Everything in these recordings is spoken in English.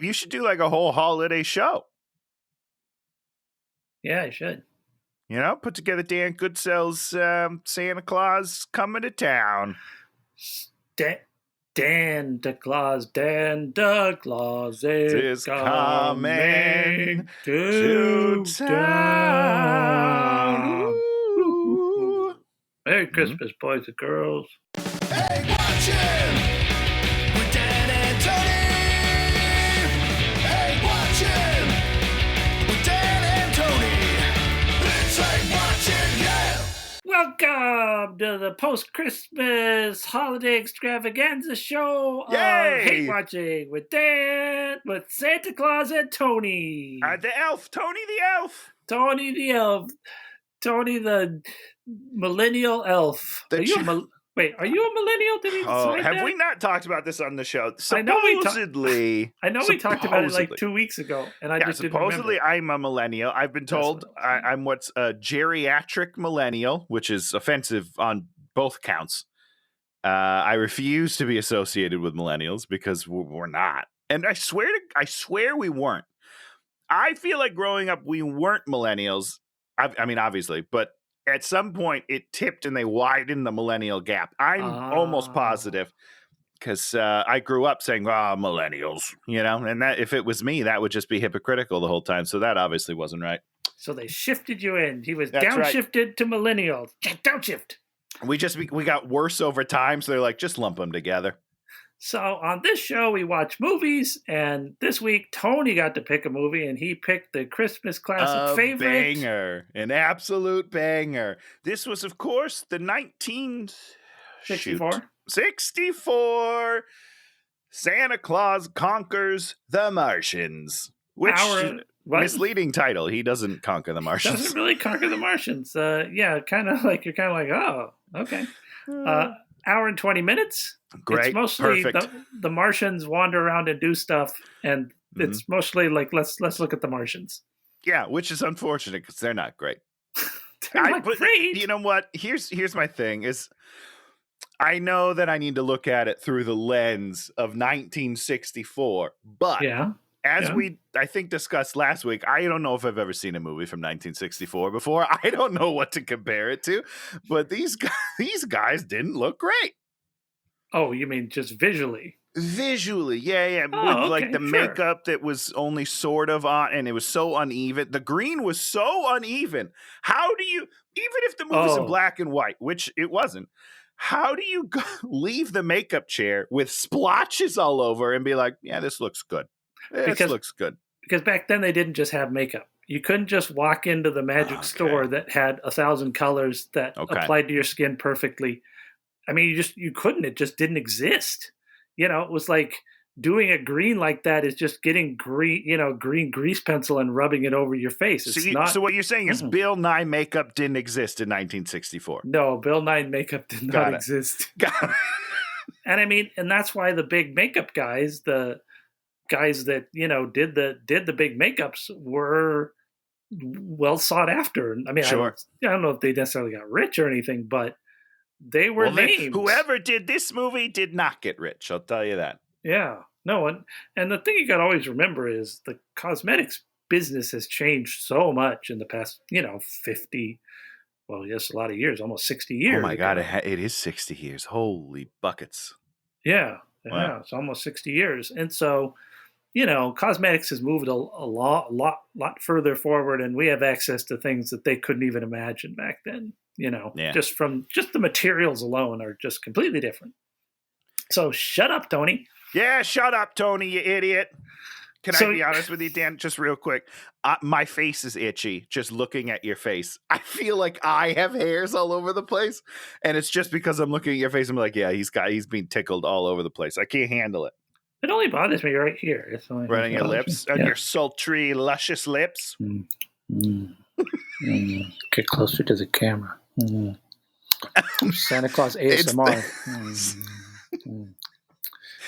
You should do like a whole holiday show. Yeah, I should. Put together Dan Goodsell's Santa Claus coming to town. Dan the Claus is coming to town. Ooh. Merry Christmas, boys and girls. Hey, watch him with Dan and Tony. Hey, watch him with Dan and Tony. It's like watching, yeah. Welcome to the post-Christmas holiday extravaganza show of Hate Watching with Santa Claus and Tony. The elf, Tony the elf. Tony the elf. Tony the millennial elf. Wait, are you a millennial? Did we decide have that? we not talked about this on the show? Supposedly. I know we talked about it like 2 weeks ago, and I just didn't remember. Supposedly I'm a millennial. I've been told I'm what's a geriatric millennial, which is offensive on both counts. I refuse to be associated with millennials because we're not. And I swear we weren't. I feel like growing up, we weren't millennials. I mean, obviously, but at some point it tipped and they widened the millennial gap. I'm almost positive because I grew up saying, millennials, and that if it was me, that would just be hypocritical the whole time. So that obviously wasn't right. So they shifted you in. He was downshifted to millennial. Downshift. We got worse over time. So they're like, just lump them together. So on this show, we watch movies, and this week, Tony got to pick a movie, and he picked the Christmas classic favorite. Banger. An absolute banger. This was, of course, the 1964 Santa Claus Conquers the Martians. Which, misleading title. He doesn't conquer the Martians. Doesn't really conquer the Martians. You're kind of like, oh, okay. Hour and 20 minutes. Great. It's mostly Perfect. The Martians wander around and do stuff, and it's mostly like let's look at the Martians. Yeah, which is unfortunate because they're not great. They're not great. You know what? Here's my thing is I know that I need to look at it through the lens of 1964, but as we I think discussed last week, I don't know if I've ever seen a movie from 1964 before. I don't know what to compare it to, but these guys didn't look great. Oh, you mean just visually? Visually, yeah. With like the makeup that was only sort of on, and it was so uneven. The green was so uneven. How do you, even if the movie's in black and white, which it wasn't, how do you leave the makeup chair with splotches all over and be like, yeah, this looks good. This looks good. Because back then they didn't just have makeup. You couldn't just walk into the magic store that had 1,000 colors that applied to your skin perfectly. I mean, you couldn't. It just didn't exist. It was like doing a green like that is just getting green grease pencil and rubbing it over your face. So what you're saying is Bill Nye makeup didn't exist in 1964. No, Bill Nye makeup did not exist. Got it. And I mean, and that's why the big makeup guys, the guys that did the big makeups were well sought after. I mean, I don't know if they necessarily got rich or anything, but they were names. Whoever did this movie did not get rich. I'll tell you that. Yeah. No, and the thing you got to always remember is the cosmetics business has changed so much in the past, 50, well, yes, a lot of years, almost 60 years. Oh my God, it is 60 years. Holy buckets. Yeah. Wow. Yeah, it's almost 60 years. And so, cosmetics has moved a lot further forward, and we have access to things that they couldn't even imagine back then. Just the materials alone are just completely different. So shut up, Tony. Yeah, shut up, Tony, you idiot. Can I be honest with you, Dan? Just real quick. My face is itchy just looking at your face. I feel like I have hairs all over the place, and it's just because I'm looking at your face. I'm like, yeah, he's being tickled all over the place. I can't handle it. It only bothers me right here. It's only right on your lips? On your sultry, luscious lips? Get closer to the camera. Santa Claus ASMR.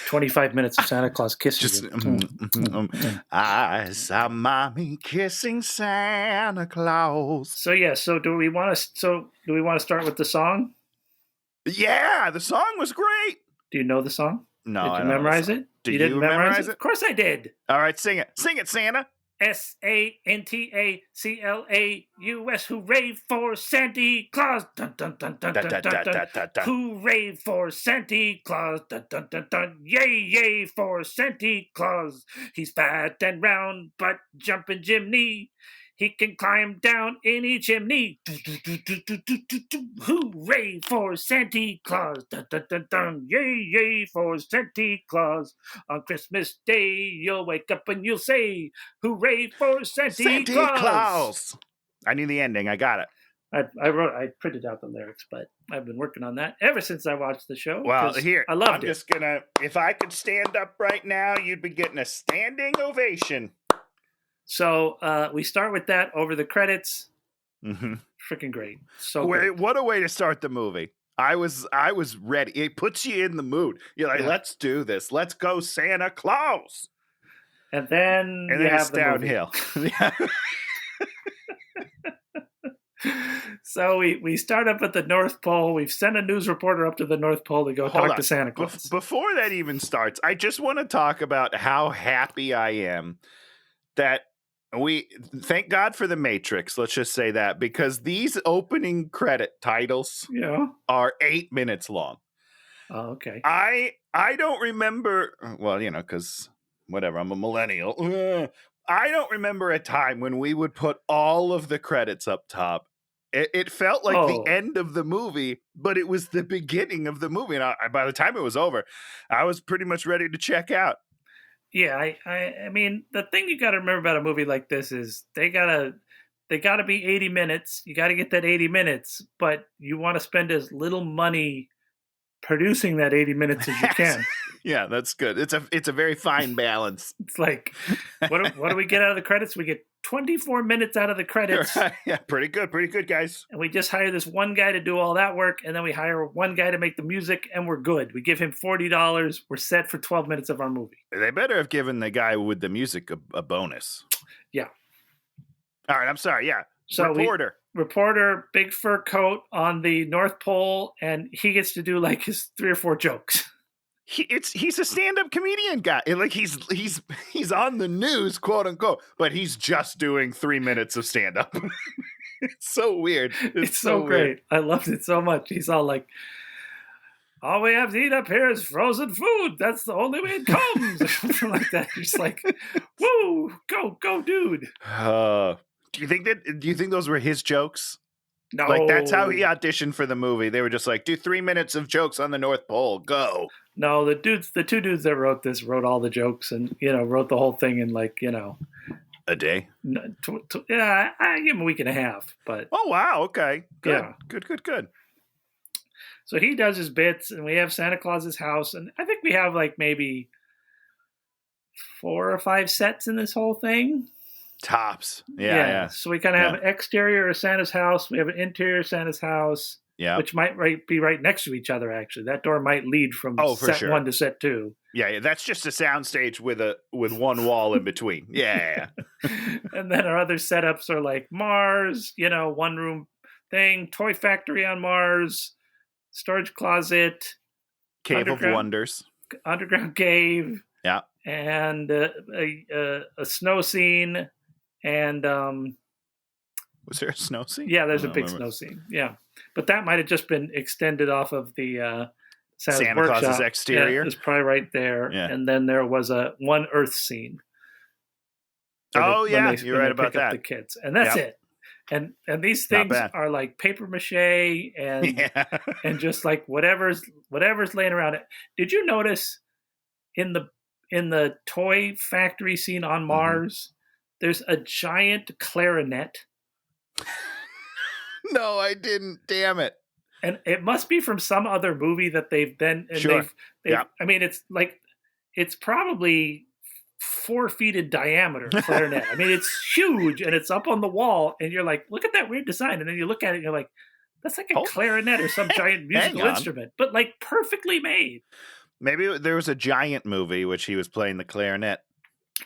25 minutes of Santa Claus kissing. I saw mommy kissing Santa Claus. So do we want to start with the song? Yeah, the song was great. Do you know the song? No, Did you memorize it? Do you memorize it? Of course I did. All right, sing it. Sing it, Santa. SANTACLAUS. Hooray for Santa Claus. Dun, dun, dun, dun, dun, dun, dun, dun. Hooray for Santa Claus. Dun, dun, dun, dun. Yay, yay for Santa Claus. He's fat and round, but jumping chimney. He can climb down any chimney. Hooray for Santa Claus. Dun, dun, dun, dun. Yay, yay for Santa Claus. On Christmas Day, you'll wake up and you'll say, hooray for Santa Claus. I knew the ending. I got it. I printed out the lyrics, but I've been working on that ever since I watched the show. Well, here, I loved I'm just gonna, if I could stand up right now, you'd be getting a standing ovation. So we start with that over the credits. Mm-hmm. Freaking great. So wait, what a way to start the movie. I was ready. It puts you in the mood. You're like, let's do this. Let's go Santa Claus. And then it's downhill. So we start up at the North Pole. We've sent a news reporter up to the North Pole to go talk to Santa Claus. Before that even starts, I just want to talk about how happy I am that we thank God for the Matrix. Let's just say that, because these opening credit titles are 8 minutes long. Oh, okay. I don't remember. Well, because whatever. I'm a millennial. I don't remember a time when we would put all of the credits up top. It felt like the end of the movie, but it was the beginning of the movie. And by the time it was over, I was pretty much ready to check out. Yeah, I mean, the thing you got to remember about a movie like this is they gotta be 80 minutes. You got to get that 80 minutes, but you want to spend as little money producing that 80 minutes as you can. Yeah, that's good. It's a very fine balance. It's like, what do we get out of the credits? We get 24 minutes out of the credits. Yeah, pretty good, guys. And we just hire this one guy to do all that work, and then we hire one guy to make the music, and we're good. We give him $40. We're set for 12 minutes of our movie. They better have given the guy with the music a bonus. Yeah. All right, I'm sorry. Yeah. So reporter, big fur coat on the North Pole, and he gets to do like his 3 or 4 jokes. He's a stand-up comedian guy. Like he's on the news, quote unquote, but he's just doing 3 minutes of stand-up. It's so weird. It's so great. Weird. I loved it so much. He's all like, all we have to eat up here is frozen food. That's the only way it comes. Something like that. Just like, woo, go, dude. Do you think those were his jokes? No. Like, that's how he auditioned for the movie. They were just like, do 3 minutes of jokes on the North Pole. Go. No, the 2 dudes that wrote this wrote all the jokes and, wrote the whole thing in like, a day? Yeah, I give him a week and a half. But oh, wow. Okay. Good. Yeah. Good. So he does his bits, and we have Santa Claus's house. And I think we have like maybe 4 or 5 sets in this whole thing. Tops. Yeah. So we kind of have an exterior of Santa's house. We have an interior of Santa's house. Yeah. Which might be right next to each other, actually. That door might lead from set 1 to set 2. Yeah, that's just a soundstage with one wall in between. Yeah. And then our other setups are like Mars, 1-room thing, toy factory on Mars, storage closet, Cave of Wonders, underground cave. Yeah. And a snow scene. And was there a snow scene? Yeah, there's a big snow scene. Yeah, but that might have just been extended off of the Santa workshop. Claus's exterior. Yeah, it was probably right there. Yeah. And then there was one Earth scene. You're right about that. The kids, and that's it. And these things are like paper mache and just like whatever's laying around it. Did you notice in the toy factory scene on Mars? There's a giant clarinet. No, I didn't. Damn it. And it must be from some other movie that they've been. And sure. I mean, it's probably 4 feet in diameter, clarinet. I mean, it's huge and it's up on the wall. And you're like, look at that weird design. And then you look at it and you're like, that's like a clarinet or some giant musical instrument, but like perfectly made. Maybe there was a Giant movie which he was playing the clarinet.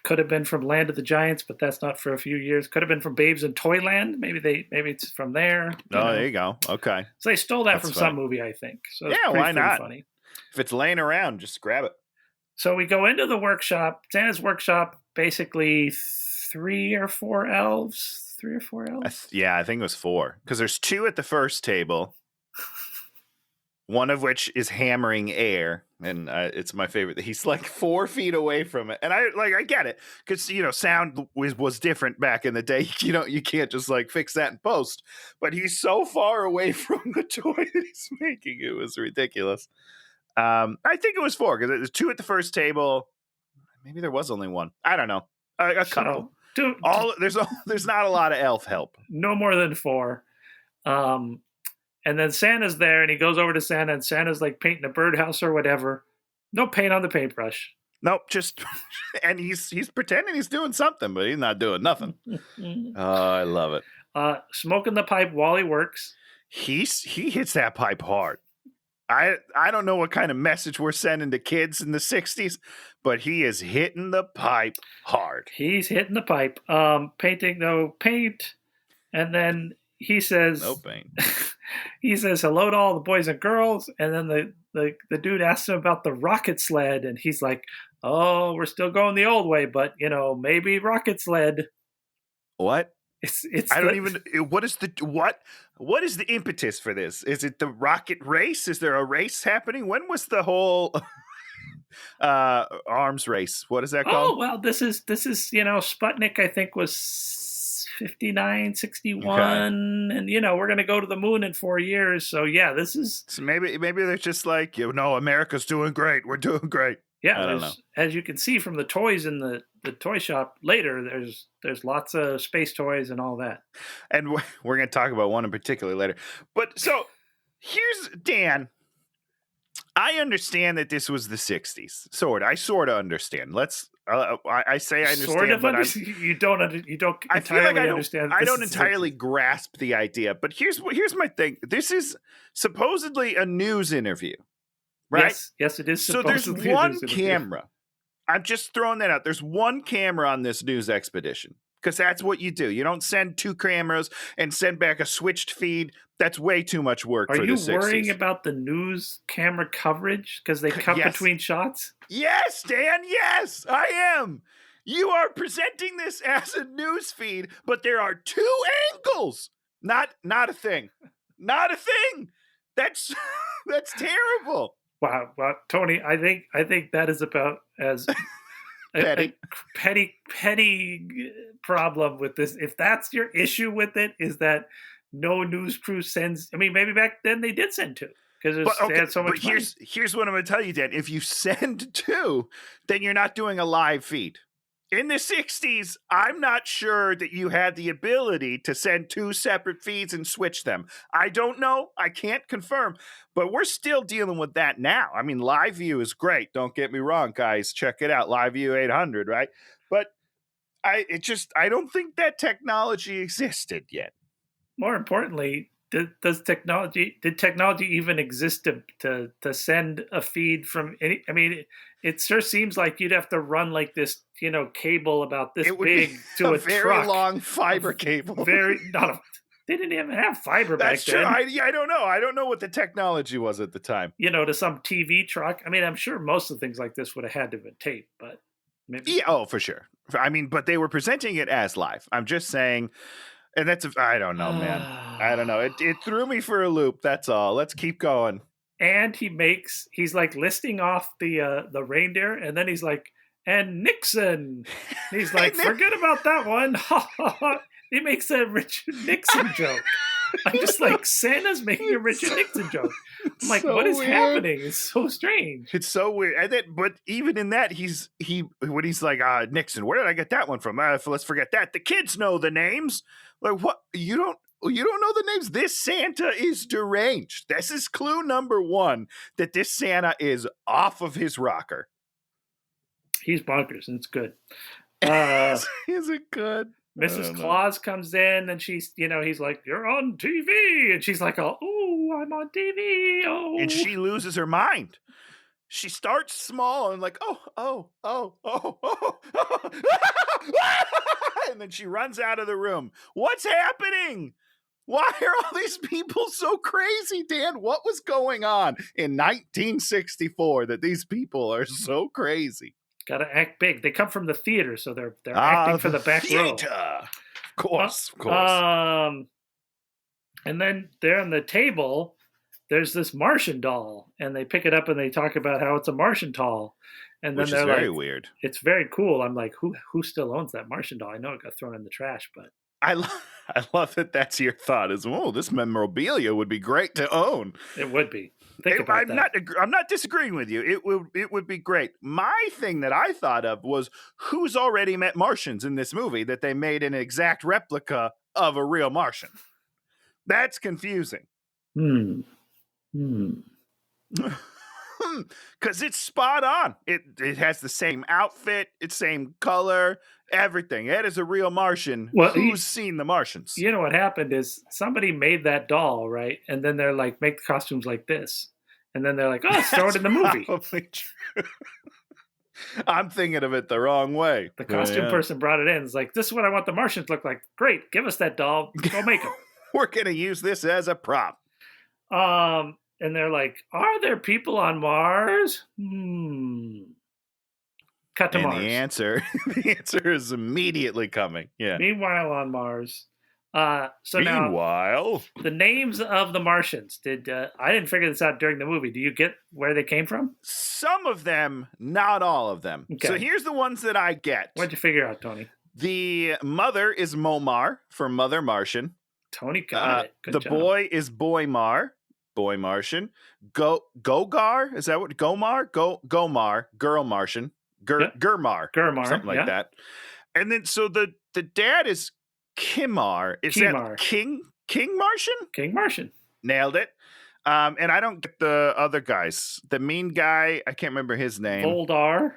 Could have been from Land of the Giants, but that's not for a few years. Could have been from Babes in Toyland. Maybe it's from there. There you go. Okay. So they stole that from some movie, I think. So yeah, why not? Funny. If it's laying around, just grab it. So we go into the workshop, Santa's workshop, basically 3 or 4 elves. 3 or 4 elves? I think it was 4. Because there's 2 at the first table. One of which is hammering air, and it's my favorite. He's like 4 feet away from it, and I get it because sound was different back in the day. You can't just like fix that in post. But he's so far away from the toy that he's making, it was ridiculous. I think it was 4 because there's 2 at the first table. Maybe there was only 1. I don't know. A couple. There's not a lot of elf help. No more than 4. And then Santa's there, and he goes over to Santa, and Santa's like painting a birdhouse or whatever. No paint on the paintbrush. Nope, just and he's pretending he's doing something, but he's not doing nothing. Oh, I love it. Smoking the pipe while he works. He hits that pipe hard. I don't know what kind of message we're sending to kids in the 60s, but he is hitting the pipe hard. He's hitting the pipe. Painting no paint, and then he says no paint. He says hello to all the boys and girls, and then the dude asks him about the rocket sled, and he's like, "Oh, we're still going the old way, but maybe rocket sled." What? It's what is the impetus for this? Is it the rocket race? Is there a race happening? When was the whole arms race? What is that called? Oh, well, this is Sputnik, I think, was 59, 61, okay. And we're going to go to the moon in 4 years. So yeah, this is. So maybe they're just like, America's doing great. We're doing great. Yeah, I don't know. As you can see from the toys in the toy shop later, there's lots of space toys and all that. And we're going to talk about one in particular later. But so here's Dan. I understand that this was the 60s. I sort of understand. I say I understand, sort of but you don't I feel like understand. I don't entirely grasp the idea. But here's my thing. This is supposedly a news interview, right? Yes, it is. So there's one camera. I'm just throwing that out. There's one camera on this news expedition. Because that's what you do. You don't send 2 cameras and send back a switched feed. That's way too much work for the 60s. Are you worrying about the news camera coverage? Because they cut between shots? Yes, Dan, yes, I am. You are presenting this as a news feed, but there are 2 angles. Not a thing. Not a thing. That's terrible. Wow. Well, Tony, I think that is about as... petty problem with this. If that's your issue with it, is that no news crew sends. I mean, maybe back then they did send 2 because they had so much. But here's what I'm going to tell you, Dan. If you send 2, then you're not doing a live feed. In the 60s, I'm not sure that you had the ability to send 2 separate feeds and switch them. I don't know. I can't confirm. But we're still dealing with that now. I mean, live view is great. Don't get me wrong, guys. Check it out. Live view 800, right? But I don't think that technology existed yet. More importantly, did technology even exist to send a feed from any? I mean, it sure seems like you'd have to run like this, cable about this big to a very truck. Long fiber cable. They didn't even have fiber back then. That's true. I don't know. I don't know what the technology was at the time. To some TV truck. I mean, I'm sure most of things like this would have had to have been taped, but maybe. Yeah, for sure. I mean, but they were presenting it as live. I'm just saying, and I don't know, man. I don't know. It threw me for a loop. That's all. Let's keep going. And he's like listing off the reindeer, and then he's like, and Nixon. He's like, forget about that one. He makes a Richard Nixon joke. I'm just like, Santa's making a Richard Nixon joke. I'm like, what is happening? It's so strange. It's so weird. And then, but even in that, when he's like, Nixon, where did I get that one from? Let's forget that. The kids know the names. Like, what? You don't know the names? This Santa is deranged. This is clue number 1 that this Santa is off of his rocker. He's bonkers, and it's good. Is it good? Mrs. Claus comes in, and she's, he's like, you're on TV. And she's like, oh, I'm on TV. Oh. And she loses her mind. She starts small and like, oh. And then she runs out of the room. What's happening? Why are all these people so crazy, Dan? What was going on in 1964 that these people are so crazy? Got to act big. They come from the theater, so they're acting for the back theater. row. Of course. And then there on the table, there's this Martian doll, and they pick it up and they talk about how it's a Martian doll. And then they're very weird. It's very cool. I'm like, who still owns that Martian doll? I know it got thrown in the trash, but I love that that's your thought is, this memorabilia would be great to own. It would be. Think about that. I'm not disagreeing with you. It would be great. My thing that I thought of was who's already met Martians in this movie that they made an exact replica of a real Martian. That's confusing. Because it's spot on. It has the same outfit, it's same color, everything. It is a real Martian. Well, who's seen the Martians? You know what happened is somebody made that doll, right? And then they're like, make the costumes like this. And then they're like, let's throw it in the movie. Probably true. I'm thinking of it the wrong way. The costume person brought it in. It's like, this is what I want the Martians to look like. Great, give us that doll. Go make them. We're going to use this as a prop. And they're like, are there people on Mars? Cut to Mars. The answer is immediately coming. Yeah. Meanwhile, on Mars. Now the names of the Martians. I didn't figure this out during the movie. Do you get where they came from? Some of them, not all of them. Okay. So here's the ones that I get. What'd you figure out, Tony? The mother is Momar for Mother Martian. Tony got it. Good job. Boy is Boymar. Boy Martian. Gogar? Is that what? Gomar? Gomar. Girl Martian. Gurmar. Something like that. And then, so the dad is Kimar. Is that King Martian? King Martian. Nailed it. And I don't get the other guys. The mean guy, I can't remember his name. Voldar.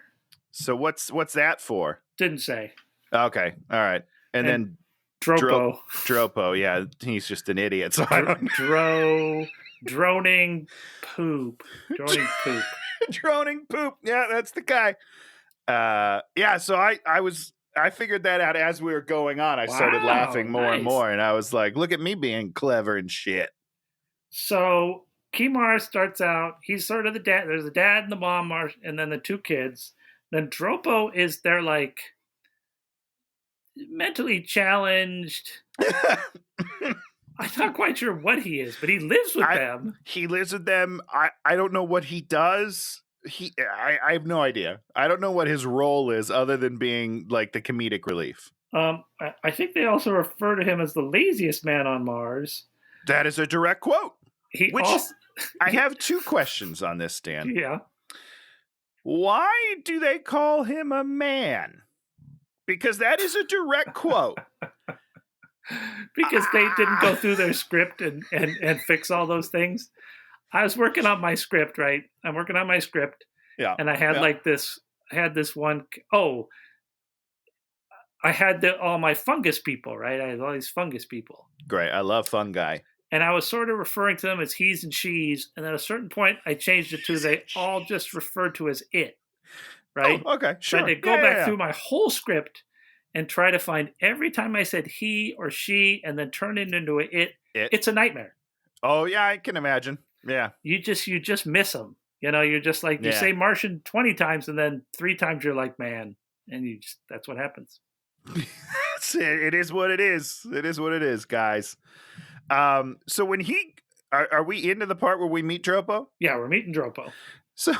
So what's that for? Didn't say. Okay. All right. And then Dropo. Dropo, yeah. He's just an idiot. So I don't Droning poop. Droning poop. Yeah, that's the guy. So I figured that out as we were going on. I started laughing more and more, and I was like, look at me being clever and shit. So Kimar starts out, he's sort of the dad. There's the dad and the mom, and then the two kids. Then Dropo is their like mentally challenged. I'm not quite sure what he is, but he lives with them. He lives with them. I don't know what he does. I have no idea. I don't know what his role is other than being like the comedic relief. I think they also refer to him as the laziest man on Mars. That is a direct quote. I have two questions on this, Dan. Yeah. Why do they call him a man? Because that is a direct quote. Because they didn't go through their script and fix all those things. I was working on my script, right? I'm working on my script. Yeah. And I had I had all my fungus people, right? I had all these fungus people. Great. I love fungi. And I was sort of referring to them as he's and she's. And at a certain point, I changed it to they all just referred to as it. Right? Oh, okay. Sure. So I had to go back through my whole script and try to find every time I said he or she and then turn it into it. It's a nightmare. Oh, yeah, I can imagine. Yeah. You just miss them. You know, you're just like, you say Martian 20 times and then 3 times you're like, man. And that's what happens. It is what it is. It is what it is, guys. So when are we into the part where we meet Dropo? Yeah, we're meeting Dropo. So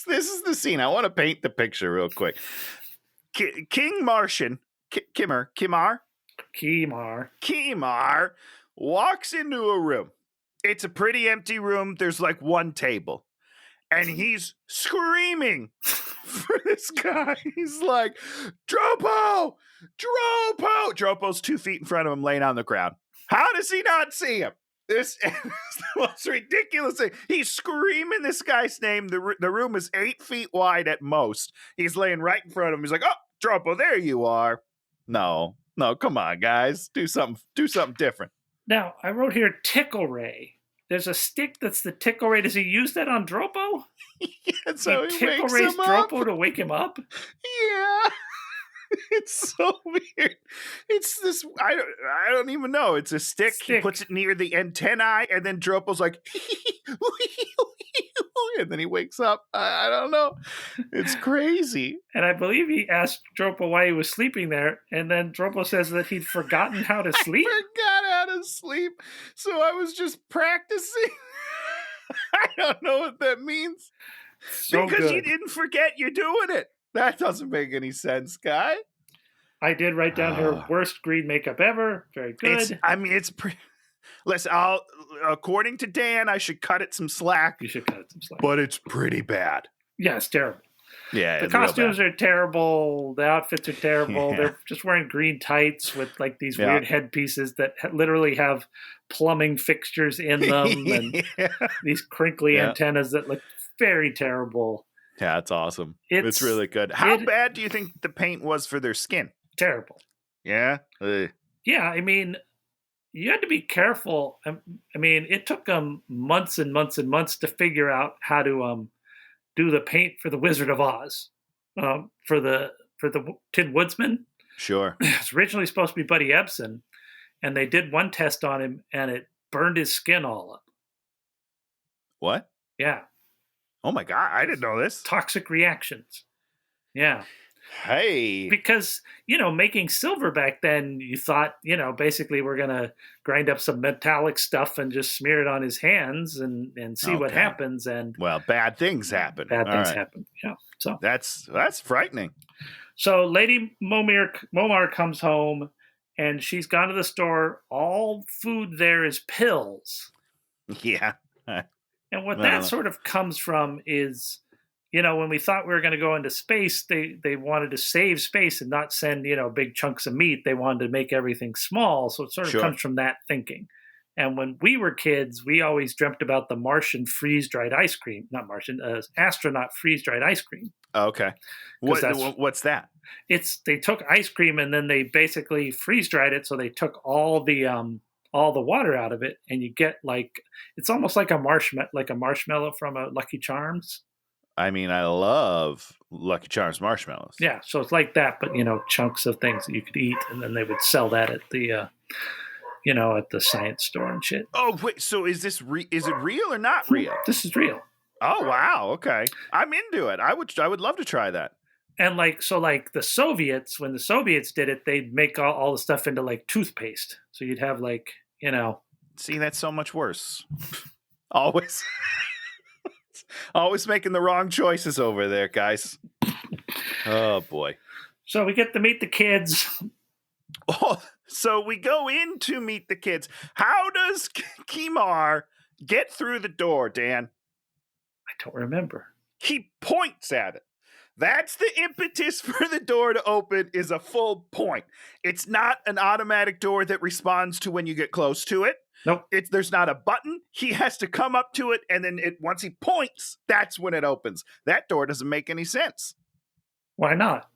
this is the scene. I want to paint the picture real quick. King Martian, Kimar walks into a room. It's a pretty empty room. There's like one table. And he's screaming for this guy. He's like, Dropo! Dropo's 2 feet in front of him laying on the ground. How does he not see him? This is the most ridiculous thing. He's screaming this guy's name. The room is 8 feet wide at most. He's laying right in front of him. He's like, oh, Dropo, there you are. No, come on, guys. Do something different. Now, I wrote here Tickle Ray. There's a stick that's the Tickle Ray. Does he use that on Dropo? Yeah, so he Tickle Ray's Dropo to wake him up? Yeah. It's so weird. It's this. I don't even know. It's a stick. He puts it near the antennae, and then Dropo's like, and then he wakes up. I don't know. It's crazy. And I believe he asked Dropo why he was sleeping there, and then Dropo says that he'd forgotten how to sleep. I forgot how to sleep, so I was just practicing. I don't know what that means. So because good. you didn't forget you're doing it. That doesn't make any sense, guy. I did write down her worst green makeup ever. Very good. It's pretty. Listen, according to Dan, I should cut it some slack. You should cut it some slack. But it's pretty bad. Yeah, it's terrible. Yeah, the costumes are terrible. The outfits are terrible. Yeah. They're just wearing green tights with like these weird headpieces that literally have plumbing fixtures in them and these crinkly antennas that look very terrible. Yeah, it's awesome. It's really good. How bad do you think the paint was for their skin? Terrible. Yeah? Yeah, I mean, you had to be careful. I mean, it took them months and months and months to figure out how to do the paint for the Wizard of Oz, for the Tin Woodsman. Sure. It's originally supposed to be Buddy Ebsen, and they did one test on him, and it burned his skin all up. What? Yeah. Oh my God, I didn't know this. Toxic reactions. Yeah. Hey. Because, making silver back then, you thought, basically we're going to grind up some metallic stuff and just smear it on his hands and see what happens. And well, bad things happen. Happen. Yeah. So that's frightening. So Lady Momar comes home and she's gone to the store. All food there is pills. Yeah. And what that sort of comes from is, when we thought we were going to go into space, they wanted to save space and not send, big chunks of meat. They wanted to make everything small. So it sort of comes from that thinking. And when we were kids, we always dreamt about the Martian freeze-dried ice cream. Not Martian, astronaut freeze-dried ice cream. Okay. What's that? They took ice cream and then they basically freeze-dried it. So they took all the water out of it, and you get it's almost like a marshmallow from a Lucky Charms. I mean, I love Lucky Charms marshmallows. Yeah, so it's like that, but chunks of things that you could eat, and then they would sell that at the at the science store and shit. Oh wait, so is this is it real or not real? This is real. Oh wow, okay, I'm into it. I would love to try that. And the Soviets, when the Soviets did it, they'd make all the stuff into toothpaste. So you'd have See, that's so much worse. Always. Always making the wrong choices over there, guys. Oh, boy. So we get to meet the kids. Oh, so we go in to meet the kids. How does Kimar get through the door, Dan? I don't remember. He points at it. That's the impetus for the door to open, is a full point. It's not an automatic door that responds to when you get close to it. Nope. There's not a button. He has to come up to it, and then once he points, that's when it opens. That door doesn't make any sense. Why not?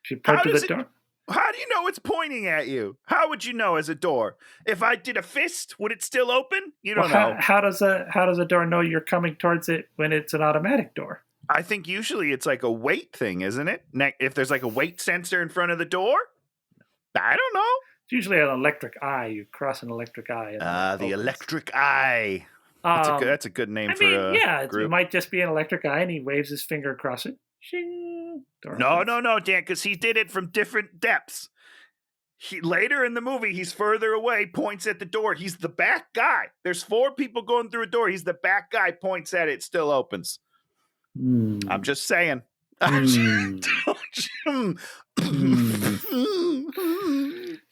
She pointed to the door. How do you know it's pointing at you? How would you know as a door? If I did a fist, would it still open? You don't know. How does a door know you're coming towards it when it's an automatic door? I think usually it's like a weight thing, isn't it? If there's like a weight sensor in front of the door? I don't know. It's usually an electric eye. You cross an electric eye. The electric eye. That's a good name for a group. It might just be an electric eye, and he waves his finger across it. Shing. No, Dan, because he did it from different depths. Later in the movie, he's further away, points at the door. He's the back guy. There's 4 people going through a door. He's the back guy, points at it, still opens. I'm just saying. So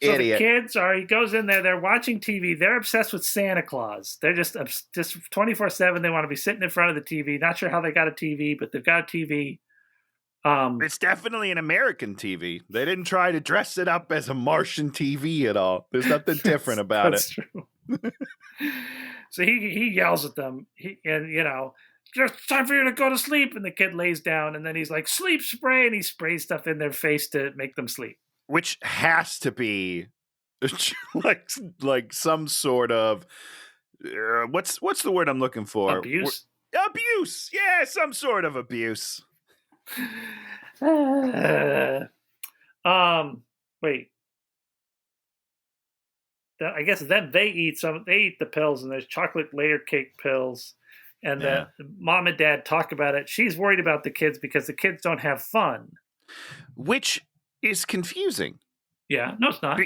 the kids he goes in there, they're watching TV, they're obsessed with Santa Claus. They're just 24/7, they want to be sitting in front of the TV. Not sure how they got a TV, but they've got a TV. It's definitely an American TV. They didn't try to dress it up as a Martian TV at all. There's nothing different about that's it. True. So he yells at them, it's time for you to go to sleep. And the kid lays down, and then he's like, sleep spray, and he sprays stuff in their face to make them sleep. Which has to be like some sort of what's the word I'm looking for? Abuse. Abuse. Yeah, some sort of abuse. Wait. I guess then they eat the pills, and there's chocolate layer cake pills, and then mom and dad talk about it. She's worried about the kids because the kids don't have fun, which is confusing. Yeah, no, it's not.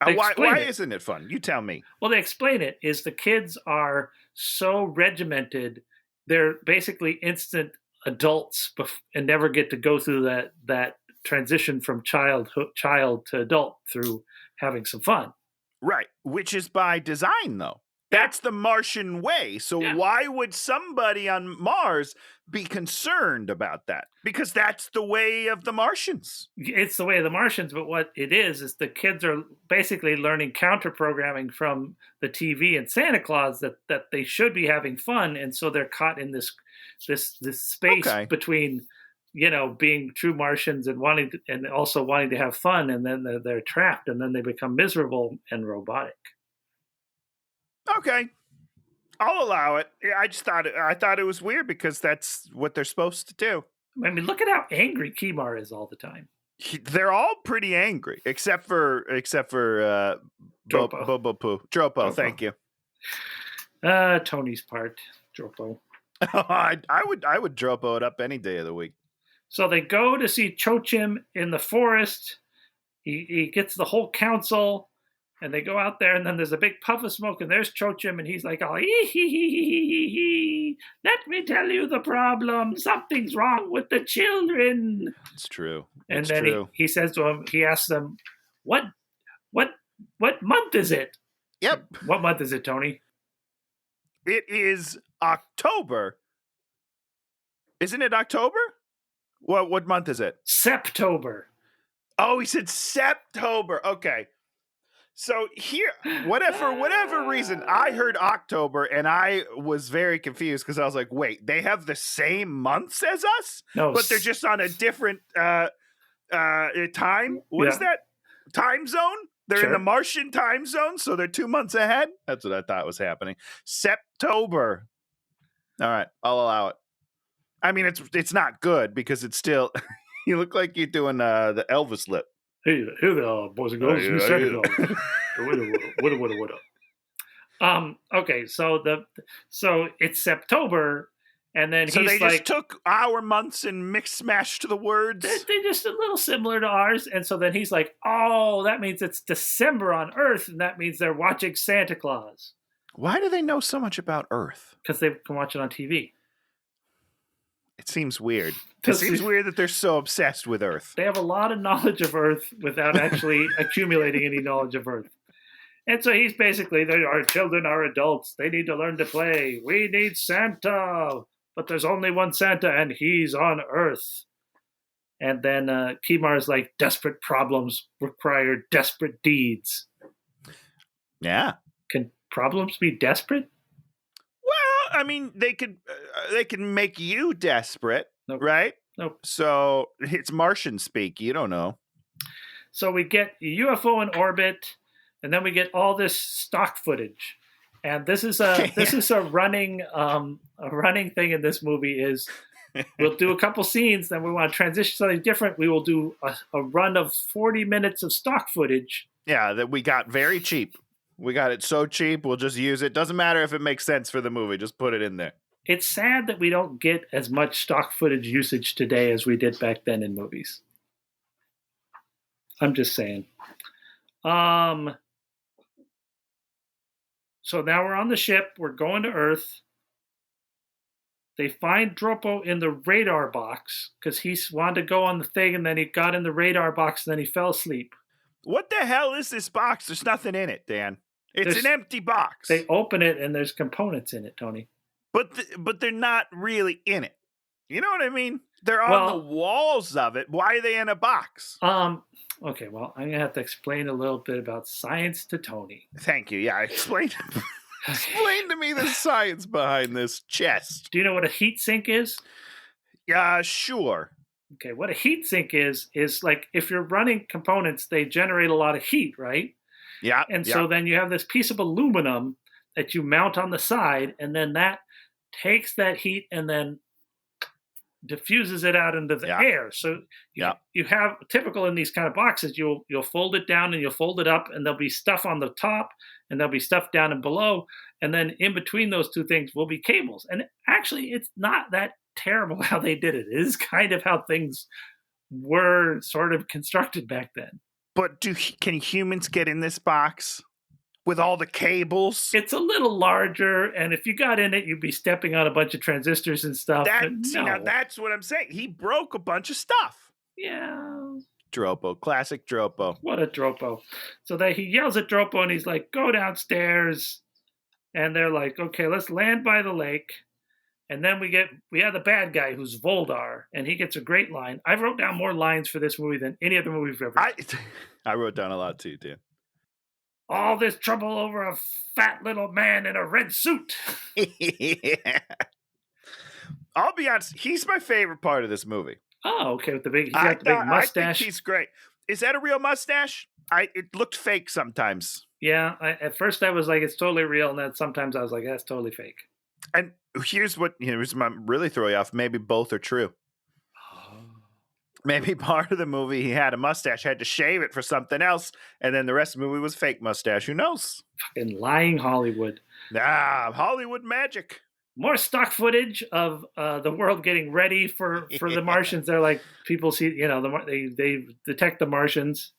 Why isn't it fun? You tell me. Well, they explain it is the kids are so regimented; they're basically instant adults and never get to go through that transition from child to adult through having some fun. Right, which is by design, though. That's the Martian way. So why would somebody on Mars be concerned about that? Because that's the way of the Martians. It's the way of the Martians, but what it is the kids are basically learning counter-programming from the TV and Santa Claus that they should be having fun, and so they're caught in this space between being true Martians and also wanting to have fun, and then they're trapped, and then they become miserable and robotic. Okay, I'll allow it. I thought it was weird because that's what they're supposed to do. I mean, look at how angry Kimar is all the time. They're all pretty angry, except for Dropo. Dropo, thank you. Tony's part, Dropo. I would Dropo it up any day of the week. So they go to see Chochim in the forest. He gets the whole council, and they go out there, and then there's a big puff of smoke, and there's Chochim, and he's like, oh, let me tell you the problem. Something's wrong with the children. It's true. And then he says to him, he asks them, what month is it? Yep. What month is it, Tony? It is October. Isn't it October? What month is it? Septober. Oh, he said Septober. Okay. So here, for whatever reason, I heard October, and I was very confused because I was like, wait, they have the same months as us? No. But they're just on a different time? What is that? Time zone? They're in the Martian time zone, so they're 2 months ahead? That's what I thought was happening. Septober. All right, I'll allow it. I mean, it's not good because it's still... You look like you're doing the Elvis lip. Hey there, boys and girls. What up? Okay, so it's Septober, and then so he's they just took our months and mixed-mashed the words. They're just a little similar to ours, and so then he's like, "Oh, that means it's December on Earth, and that means they're watching Santa Claus." Why do they know so much about Earth? Because they can watch it on TV. It seems weird. It seems weird that they're so obsessed with Earth. They have a lot of knowledge of Earth without actually accumulating any knowledge of Earth. And so he's basically, our children are adults. They need to learn to play. We need Santa. But there's only one Santa, and he's on Earth. And then Kimar's like, desperate problems require desperate deeds. Yeah. Can problems be desperate? Well, I mean, they can make you desperate, right? Nope. So it's Martian speak. You don't know. So we get a UFO in orbit, and then we get all this stock footage. And this is a running thing in this movie is we'll do a couple scenes, then we want to transition to something different. We will do a run of 40 minutes of stock footage. Yeah, that we got very cheap. We got it so cheap, we'll just use it. Doesn't matter if it makes sense for the movie. Just put it in there. It's sad that we don't get as much stock footage usage today as we did back then in movies. I'm just saying. So now we're on the ship. We're going to Earth. They find Dropo in the radar box because he wanted to go on the thing, and then he got in the radar box, and then he fell asleep. What the hell is this box? There's nothing in it, Dan. It's an empty box. They open it, and there's components in it, Tony. But they're not really in it. You know what I mean? They're on the walls of it. Why are they in a box? Okay, well, I'm going to have to explain a little bit about science to Tony. Thank you. Yeah, explain to me the science behind this chest. Do you know what a heat sink is? Yeah, sure. Okay, what a heat sink is like if you're running components, they generate a lot of heat, right? Yeah. And so then you have this piece of aluminum that you mount on the side, and then that takes that heat and then diffuses it out into the air. So you have typical in these kind of boxes, you'll fold it down and you'll fold it up, and there'll be stuff on the top and there'll be stuff down and below. And then in between those two things will be cables. And actually, it's not that terrible how they did it. It is kind of how things were sort of constructed back then. But can humans get in this box with all the cables? It's a little larger, and if you got in it, you'd be stepping on a bunch of transistors and stuff. Now that's what I'm saying. He broke a bunch of stuff. Yeah. Dropo, classic Dropo. What a Dropo. So he yells at Dropo, and he's like, go downstairs. And they're like, okay, let's land by the lake. And then we have the bad guy who's Voldar, and he gets a great line. I wrote down more lines for this movie than any other movie we've ever done. I wrote down a lot too, Dan. All this trouble over a fat little man in a red suit. Yeah. I'll be honest, he's my favorite part of this movie. Oh, okay, with the big mustache. I think he's great. Is that a real mustache? It looked fake sometimes. Yeah, at first I was like, it's totally real, and then sometimes I was like, that's totally fake. And here's what really throw you off. Maybe both are true. Maybe part of the movie he had a mustache, had to shave it for something else, and then the rest of the movie was fake mustache. Who knows? Fucking lying Hollywood. Hollywood magic. More stock footage of the world getting ready for the Martians. They're like, people see, they detect the Martians.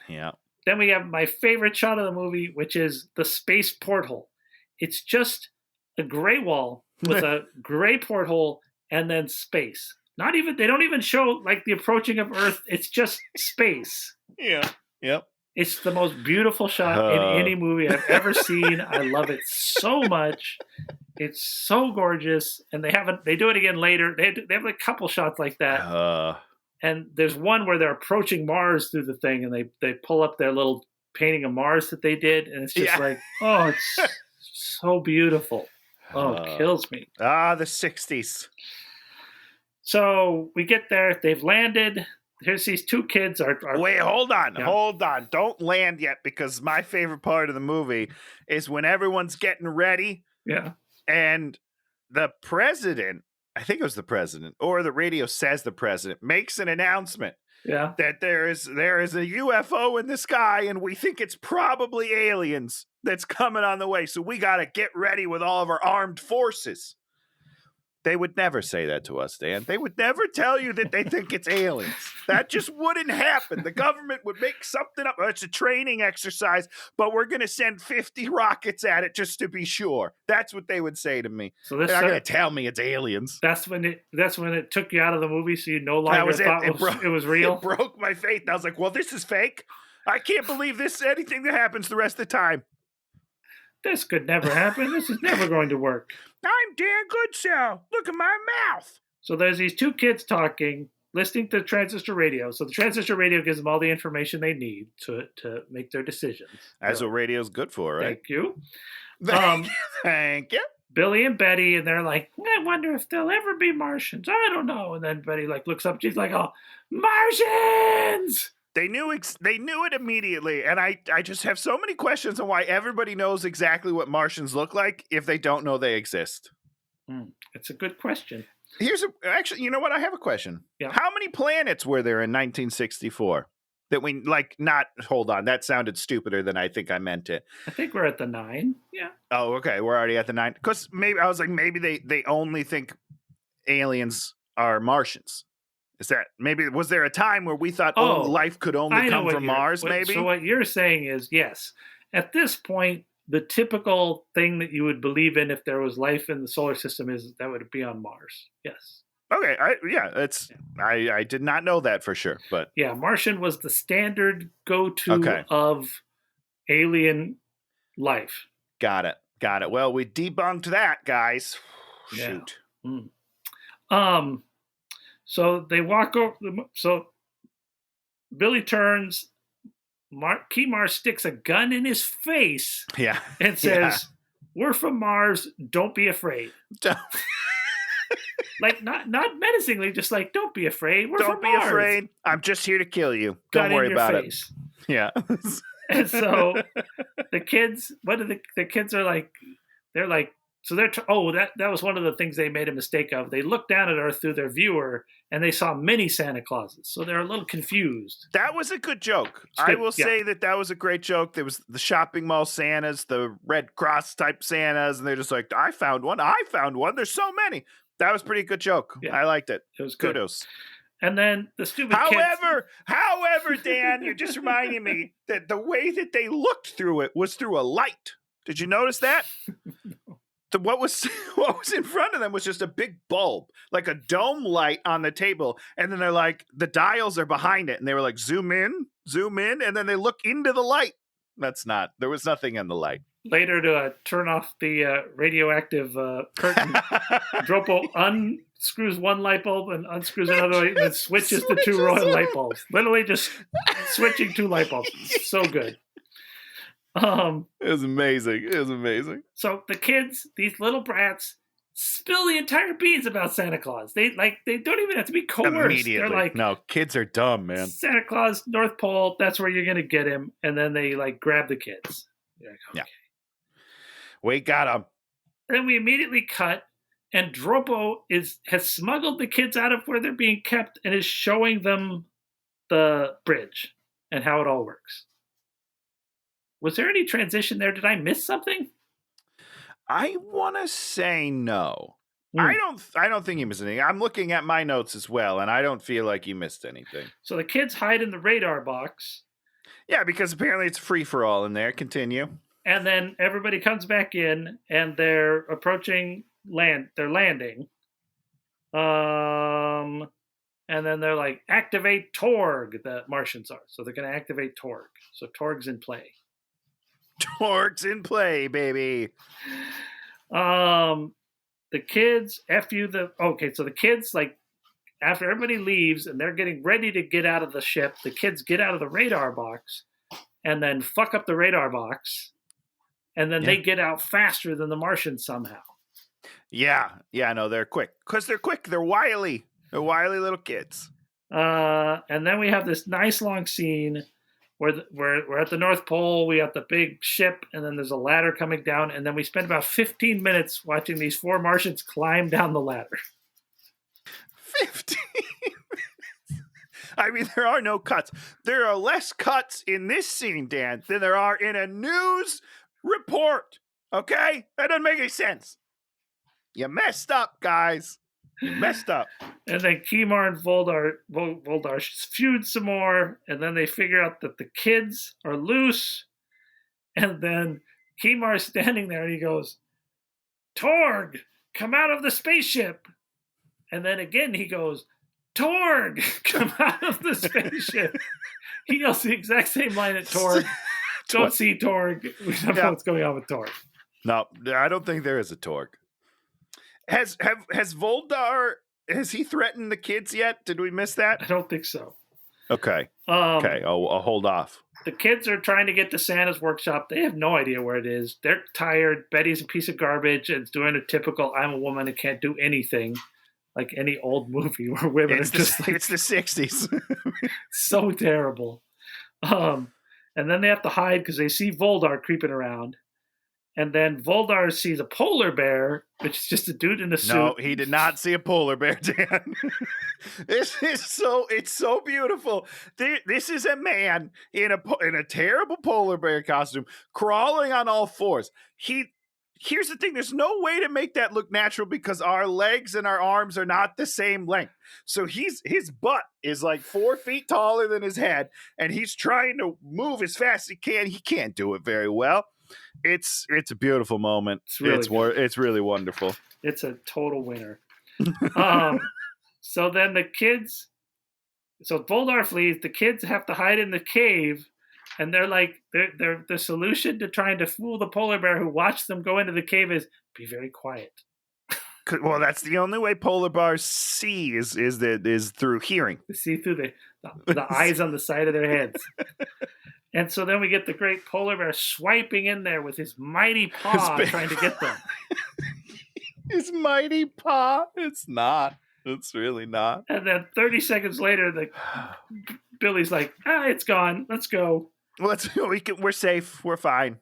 Yeah. Then we have my favorite shot of the movie, which is the space porthole. It's just a gray wall with a gray porthole and then space. They don't even show like the approaching of Earth. It's just space. Yeah. Yep. It's the most beautiful shot in any movie I've ever seen. I love it so much. It's so gorgeous. And they do it again later. They have a couple shots like that. And there's one where they're approaching Mars through the thing, and they pull up their little painting of Mars that they did, and it's just like, oh, it's so beautiful. Oh, it kills me. The 60s. So we get there. They've landed. Here's these two kids. Wait, hold on. Yeah. Hold on. Don't land yet, because my favorite part of the movie is when everyone's getting ready. Yeah. And the president, I think it was the president, or the radio says the president, makes an announcement. Yeah. That there is a UFO in the sky, and we think it's probably aliens that's coming on the way. So we got to get ready with all of our armed forces. They would never say that to us, Dan. They would never tell you that they think it's aliens. That just wouldn't happen. The government would make something up. It's a training exercise, but we're going to send 50 rockets at it just to be sure. That's what they would say to me. So they're not going to tell me it's aliens. That's when it took you out of the movie, so you no longer thought it was real? It broke my faith. I was like, well, this is fake. I can't believe this. Anything that happens the rest of the time. This could never happen. This is never going to work. I'm Dan Goodsell. Look at my mouth. So there's these two kids talking, listening to the transistor radio. So the transistor radio gives them all the information they need to make their decisions. That's what radio's good for, right? Thank you. Thank you. Billy and Betty, and they're like, I wonder if there'll ever be Martians. I don't know. And then Betty looks up. She's like, oh, Martians! They knew it immediately, and I just have so many questions on why everybody knows exactly what Martians look like if they don't know they exist. It's a good question. Actually, you know what? I have a question. Yeah. How many planets were there in 1964 that we hold on, that sounded stupider than I think I meant it. I think we're at the 9. Yeah. Oh, okay. We're already at the 9. Because maybe they only think aliens are Martians. Was there a time where we thought life could only come from Mars, maybe? So what you're saying is, yes, at this point, the typical thing that you would believe in if there was life in the solar system is that would be on Mars. Yes. Okay. I did not know that for sure, but yeah, Martian was the standard go-to of alien life. Got it. Well, we debunked that, guys. Shoot. Yeah. So they walk over. So Billy turns. Kemar sticks a gun in his face. Yeah. And says, "We're from Mars. Don't be afraid." Not menacingly, just like, "Don't be afraid. We're from Mars. Don't be afraid. I'm just here to kill you. Don't worry about it." Yeah. And so the kids, the kids are like, they're like, So that was one of the things they made a mistake of. They looked down at Earth through their viewer, and they saw mini Santa Clauses. So they're a little confused. That was a good joke. I will say that was a great joke. There was the shopping mall Santas, the Red Cross type Santas, and they're just like, I found one. There's so many. That was a pretty good joke. Yeah. I liked it. It was good. Kudos. And then the stupid However, Dan, you're just reminding me that the way that they looked through it was through a light. Did you notice that? What was in front of them was just a big bulb, like a dome light on the table. And then they're like, the dials are behind it. And they were like, zoom in. And then they look into the light. There was nothing in the light. Later to turn off the radioactive curtain, Dropo unscrews one light bulb and unscrews another light and then switches the two royal light bulbs. Literally just switching two light bulbs. So good. It was amazing. So the kids, these little brats, spill the entire beans about Santa Claus. They don't even have to be coerced. Immediately. They're like, no, kids are dumb, man. Santa Claus, North Pole, that's where you're gonna get him. And then they like grab the kids. Like, okay. Yeah. We got him. Then we immediately cut, and Dropo has smuggled the kids out of where they're being kept and is showing them the bridge and how it all works. Was there any transition there? Did I miss something? I want to say no. I don't think you missed anything. I'm looking at my notes as well, and I don't feel like you missed anything. So the kids hide in the radar box. Yeah, because apparently it's free for all in there. Continue. And then everybody comes back in, and they're approaching land. They're landing. And then they're like, activate Torg, the Martians are. So they're going to activate Torg. So Torg's in play. Torg's in play, baby. The kids, so the kids, like, after everybody leaves and they're getting ready to get out of the ship, the kids get out of the radar box and then fuck up the radar box. And then they get out faster than the Martians somehow. Yeah, no, they're quick. Because they're quick. They're wily. They're wily little kids. And then we have this nice long scene where we're at the North Pole. We got the big ship, and then there's a ladder coming down. And then we spend about 15 minutes watching these four Martians climb down the ladder. 15 minutes? I mean, there are no cuts. There are less cuts in this scene, Dan, than there are in a news report. Okay? That doesn't make any sense. You messed up, guys. You messed up. And then Kimar and Voldar feud some more, and then they figure out that the kids are loose. And then Kimar's standing there, and he goes, Torg, come out of the spaceship. And then again he goes, Torg, come out of the spaceship. He yells the exact same line at Torg. Don't see Torg. We don't know what's going on with Torg. No, I don't think there is a Torg. Has Voldar, has he threatened the kids yet? Did we miss that? I don't think so. Okay. Okay, I'll hold off. The kids are trying to get to Santa's workshop. They have no idea where it is. They're tired. Betty's a piece of garbage and doing a typical I'm a woman and can't do anything, like any old movie where women it's the 60s. So terrible. And then they have to hide because they see Voldar creeping around. And then Voldar sees a polar bear, which is just a dude in a suit. No, he did not see a polar bear, Dan. It's so beautiful. This is a man in a terrible polar bear costume, crawling on all fours. Here's the thing: there's no way to make that look natural because our legs and our arms are not the same length. So his butt is like 4 feet taller than his head, and he's trying to move as fast as he can. He can't do it very well. It's a beautiful moment. It's really wonderful. It's a total winner. So then Voldar flees. The kids have to hide in the cave, and they're the solution to trying to fool the polar bear who watched them go into the cave is be very quiet. Well, that's the only way polar bears see is through hearing. They see through the eyes on the side of their heads. And so then we get the great polar bear swiping in there with his mighty paw trying to get them. His mighty paw? It's not. It's really not. And then 30 seconds later, Billy's like, it's gone. Let's go. We're safe. We're fine.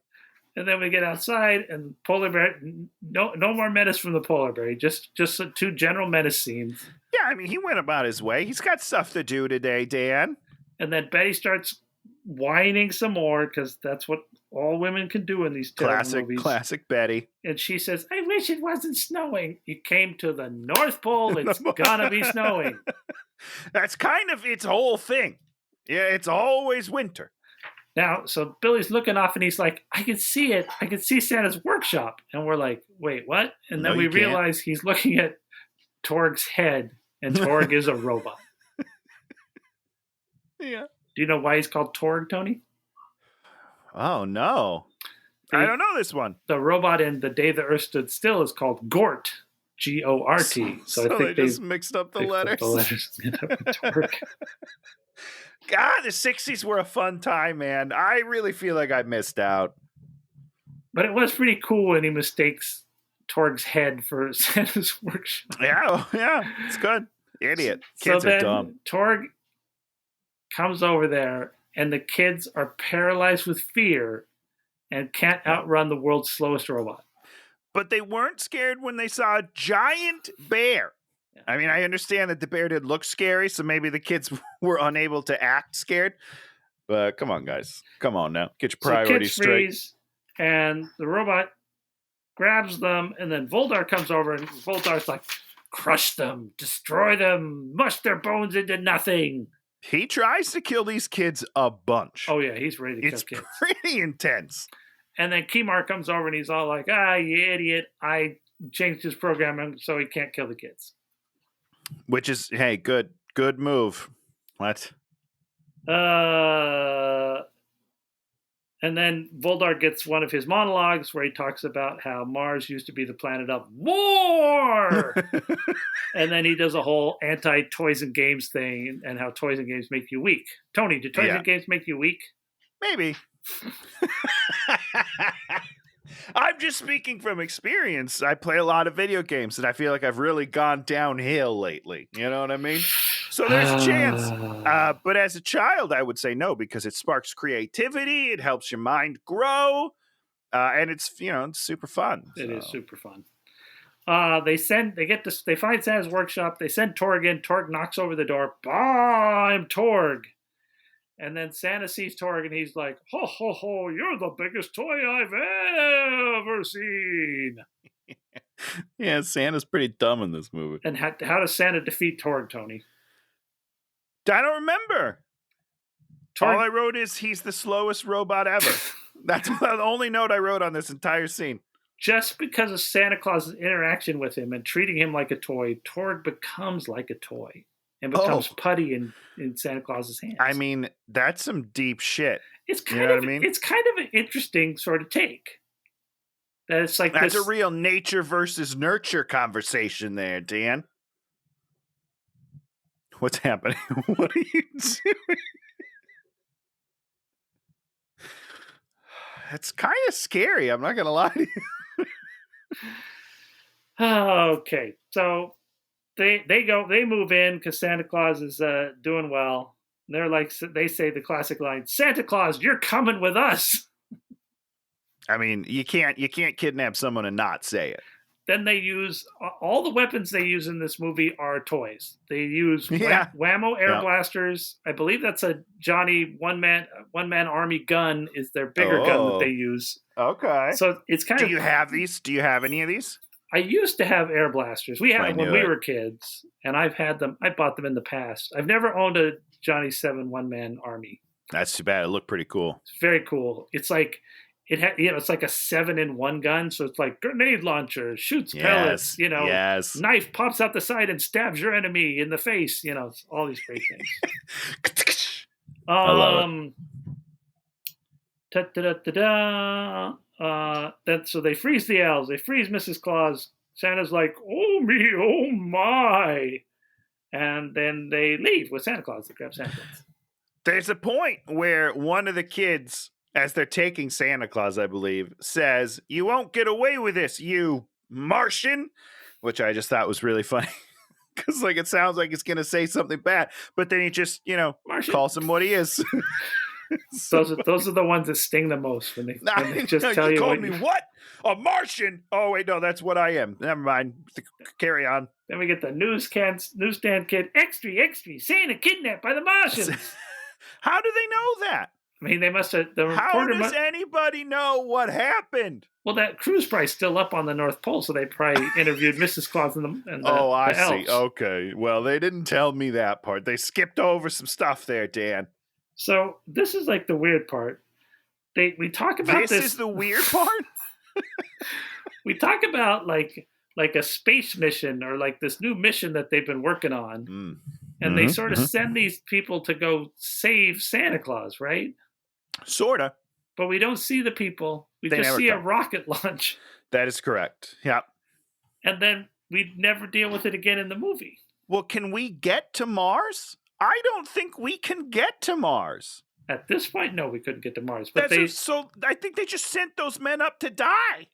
And then we get outside, and polar bear. No more menace from the polar bear. Just 2 general menace scenes. Yeah, I mean, he went about his way. He's got stuff to do today, Dan. And then Betty starts whining some more because that's what all women can do in these terrible movies. Classic Betty. And she says, "I wish it wasn't snowing. You came to the North Pole. It's gonna be snowing." That's kind of its whole thing. Yeah, it's always winter. Now, so Billy's looking off and he's like, "I can see it. I can see Santa's workshop." And we're like, "Wait, what?" And then we realize he's looking at Torg's head, and Torg is a robot. Yeah. Do you know why he's called Torg, Tony? Oh, no. I don't know this one. The robot in The Day the Earth Stood Still is called Gort, G-O-R-T. So I think they just mixed up the letters. God, the 60s were a fun time, man. I really feel like I missed out. But it was pretty cool when he mistakes Torg's head for Santa's workshop. Yeah, it's good. Idiot. Kids so are dumb. Torg comes over there, and the kids are paralyzed with fear and can't outrun the world's slowest robot. But they weren't scared when they saw a giant bear. Yeah. I mean, I understand that the bear did look scary, so maybe the kids were unable to act scared. But come on, guys. Come on now. Get your priorities straight. Freeze, and the robot grabs them, and then Voldar comes over, and Voldar's like, "Crush them, destroy them, mush their bones into nothing." He tries to kill these kids a bunch. Oh, yeah, he's ready to kill kids. It's pretty intense. And then Kimar comes over and he's all like, "You idiot. I changed his programming so he can't kill the kids." Which is, hey, good move. What? And then Voldar gets one of his monologues where he talks about how Mars used to be the planet of war. And then he does a whole anti-toys and games thing and how toys and games make you weak. Tony, do toys and games make you weak? Maybe. I'm just speaking from experience. I play a lot of video games, and I feel like I've really gone downhill lately. You know what I mean? So there's a chance. But as a child, I would say no, because it sparks creativity. It helps your mind grow. And it's, it's super fun. It is super fun. They find Santa's workshop. They send Torg in. Torg knocks over the door. I'm Torg. And then Santa sees Torg and he's like, "Ho, ho, ho, you're the biggest toy I've ever seen." Yeah, Santa's pretty dumb in this movie. And how does Santa defeat Torg, Tony? I don't remember. All I wrote is he's the slowest robot ever. That's the only note I wrote on this entire scene. Just because of Santa Claus's interaction with him and treating him like a toy, Torg becomes like a toy. And becomes putty in Santa Claus's hands. I mean, that's some deep shit. It's kind of an interesting sort of take. That it's like that's a real nature versus nurture conversation there, Dan. What's happening? What are you doing? It's kind of scary. I'm not gonna lie to you. Okay, so. They move in because Santa Claus is doing well. And they're like, they say the classic line, "Santa Claus, you're coming with us." I mean, you can't kidnap someone and not say it. Then they use all the weapons they use in this movie are toys. They use Whammo air blasters. I believe that's a Johnny one man army gun is their bigger gun that they use. Okay. So it's kind of. Do you have these? Do you have any of these? I used to have air blasters. We had them when we were kids, and I've had them. I bought them in the past. I've never owned a Johnny 7 one-man army. That's too bad. It looked pretty cool. It's very cool. It's like it's like a 7-in-1 gun. So it's like grenade launcher, shoots pellets. Knife pops out the side and stabs your enemy in the face. All these great things. I love it. Then so they freeze the elves. They freeze Mrs. Claus. Santa's like, "Oh me, oh my," and then they leave with Santa Claus. They grab Santa Claus. There's a point where one of the kids, as they're taking Santa Claus, I believe, says, "You won't get away with this, you Martian," which I just thought was really funny. Because it sounds like it's going to say something bad. But then he just, calls him what he is. Those are the ones that sting the most when they just tell you called me what? A Martian? Oh wait, no, that's what I am. Never mind. Carry on. Then we get the newsstand kid. Extra, Santa kidnapped by the Martians. How do they know that? I mean, they must have. How does anybody know what happened? Well, that crew's probably still up on the North Pole, so they probably interviewed Mrs. Claus and the I elves. see. Okay. Well, they didn't tell me that part. They skipped over some stuff there, Dan. So this is like the weird part. We talk about this. This is the weird part? We talk about like a space mission or like this new mission that they've been working on. And they sort of send these people to go save Santa Claus, right? Sorta. But we don't see the people. We just see a rocket launch. That is correct. Yeah. And then we never deal with it again in the movie. Well, can we get to Mars? I don't think we can get to Mars. At this point, no, we couldn't get to Mars. But so I think they just sent those men up to die.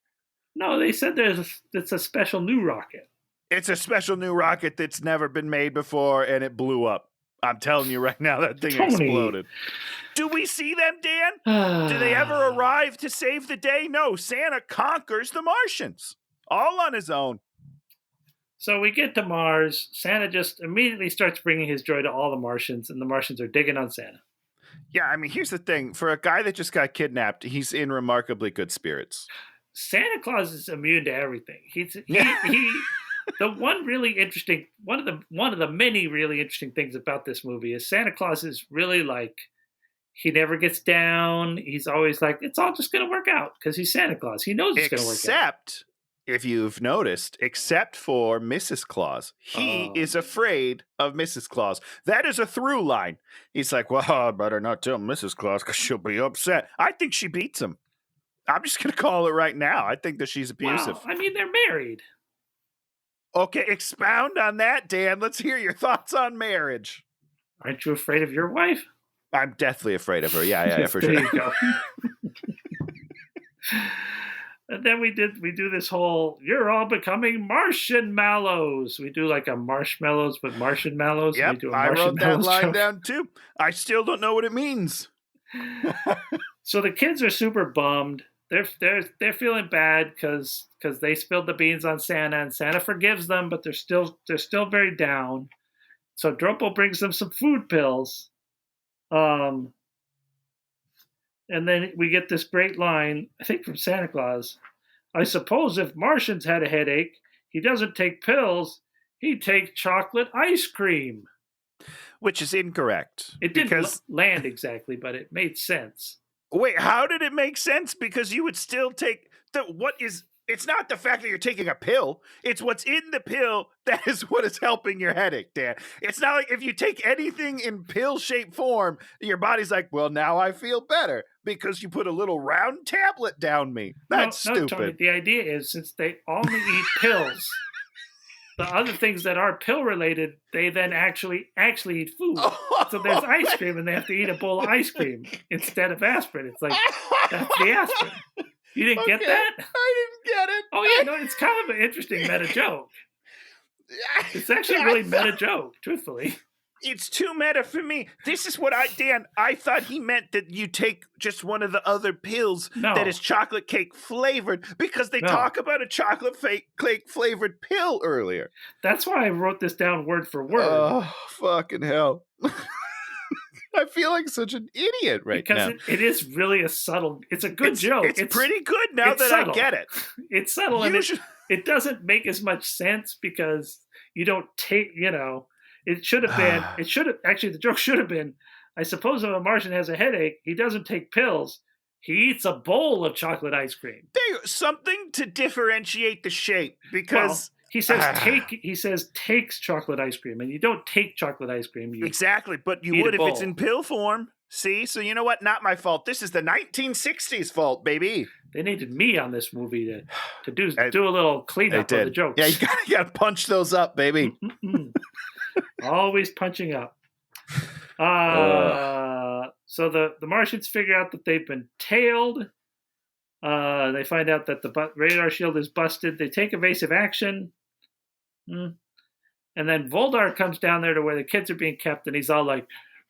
No, they said it's a special new rocket. It's a special new rocket that's never been made before, and it blew up. I'm telling you right now, that thing exploded. Do we see them, Dan? Do they ever arrive to save the day? No, Santa conquers the Martians, all on his own. So we get to Mars. Santa just immediately starts bringing his joy to all the Martians, and the Martians are digging on Santa. Yeah, I mean, here's the thing. For a guy that just got kidnapped, he's in remarkably good spirits. Santa Claus is immune to everything. The one of the many really interesting things about this movie is Santa Claus is really like, he never gets down. He's always like, it's all just going to work out because he's Santa Claus. He knows it's going to work out. Except, if you've noticed, except for Mrs. Claus, he is afraid of Mrs. Claus. That is a through line. He's like, well, I better not tell Mrs. Claus because she'll be upset. I think she beats him. I'm just going to call it right now. I think that she's abusive. Wow. I mean, they're married. Okay, expound on that, Dan. Let's hear your thoughts on marriage. Aren't you afraid of your wife? I'm deathly afraid of her. Yeah, for sure. There you go. And then we do this whole, you're all becoming Martian mallows. We do like a marshmallows, but Martian mallows. Yep, I wrote that line down too. I still don't know what it means. So the kids are super bummed. They're feeling bad because they spilled the beans on Santa, and Santa forgives them, but they're still very down. So Dropo brings them some food pills. And then we get this great line, I think from Santa Claus. I suppose if Martians had a headache, he doesn't take pills, he'd take chocolate ice cream. Which is incorrect. It didn't land exactly, but it made sense. Wait, how did it make sense? Because you would still take it's not the fact that you're taking a pill. It's what's in the pill that is what is helping your headache, Dan. It's not like if you take anything in pill-shaped form, your body's like, well, now I feel better because you put a little round tablet down me. That's stupid. No, Tony, the idea is since they only eat pills, the other things that are pill-related, they then actually eat food. So there's ice cream, and they have to eat a bowl of ice cream instead of aspirin. It's like, that's the aspirin. You didn't get that? I didn't get it. Oh, yeah, no, it's kind of an interesting meta joke. It's actually a really meta joke, truthfully. It's too meta for me. This is what I thought he meant that you take just one of the other pills that is chocolate cake flavored because they talk about a chocolate cake flavored pill earlier. That's why I wrote this down word for word. Oh, fucking hell. I feel like such an idiot right now. Because it is really it's a good joke. It's pretty good now that subtle. I get it. It's subtle and it doesn't make as much sense because you don't take, it should have been, the joke should have been, I suppose if a Martian has a headache, he doesn't take pills. He eats a bowl of chocolate ice cream. Something to differentiate the shape because... He says takes chocolate ice cream, and you don't take chocolate ice cream. Exactly, but you would if it's in pill form. See? So you know what? Not my fault. This is the 1960s fault, baby. They needed me on this movie to do a little cleanup of the jokes. Yeah, you gotta punch those up, baby. Always punching up. So the Martians figure out that they've been tailed. They find out that the radar shield is busted. They take evasive action. And then Voldar comes down there to where the kids are being kept, and he's all like,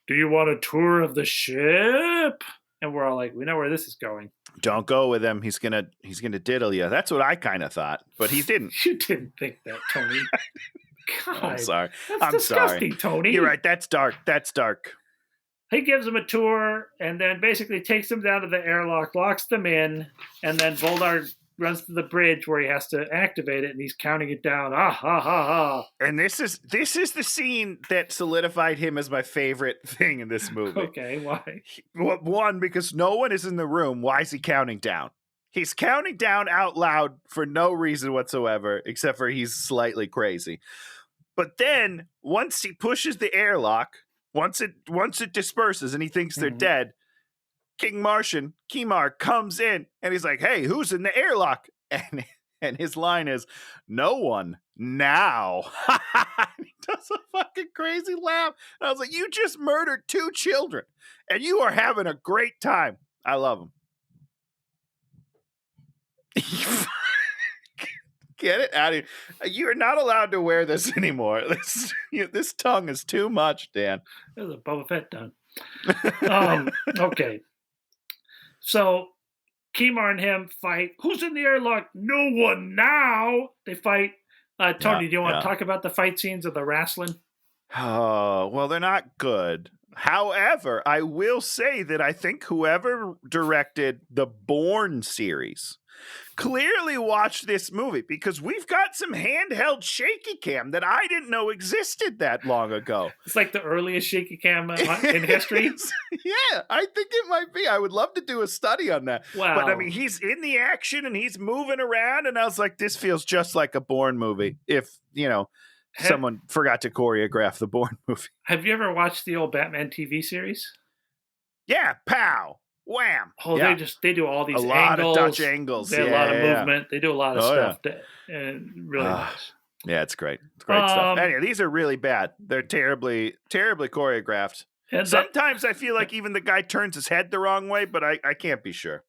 do you want a tour of the ship? And we're all like, we know where this is going. Don't go with him. He's gonna diddle you. That's what I kind of thought, but he didn't. You didn't think that, Tony. God, I'm sorry. That's disgusting, sorry. Tony. You're right. That's dark. That's dark. He gives them a tour and then basically takes them down to the airlock, locks them in, and then Voldar runs to the bridge where he has to activate it, and he's counting it down. Ah, ha, ha, ha. And this is the scene that solidified him as my favorite thing in this movie. Okay, why? One, because no one is in the room. Why is he counting down? He's counting down out loud for no reason whatsoever, except for he's slightly crazy. But then, once he pushes the airlock, once it disperses and he thinks they're dead, King Martian, Kimar, comes in and he's like, hey, who's in the airlock? And his line is, no one now. He does a fucking crazy laugh. And I was like, you just murdered 2 children and you are having a great time. I love him. Get it out of here. You are not allowed to wear this anymore. This tongue is too much, Dan. There's a Boba Fett tongue. Okay. So Kimar and him fight. Who's in the airlock? No one now. They fight. Tony, do you want to talk about the fight scenes of the wrestling? Oh, well, they're not good. However, I will say that I think whoever directed the Bourne series clearly watched this movie, because we've got some handheld shaky cam that I didn't know existed that long ago. It's like the earliest shaky cam in history. Yeah, I think it might be. I would love to do a study on that. Wow. But I mean, he's in the action and he's moving around, and I was like, this feels just like a Bourne movie. If, someone forgot to choreograph the Bourne movie. Have you ever watched the old Batman TV series? Yeah, pow. Wham! Oh, yeah. they do all these a lot of Dutch angles. They have a lot of movement. They do a lot of stuff. And really nice. Yeah, it's great. It's great stuff. Anyway, these are really bad. They're terribly, terribly choreographed. And sometimes I feel like even the guy turns his head the wrong way, but I can't be sure.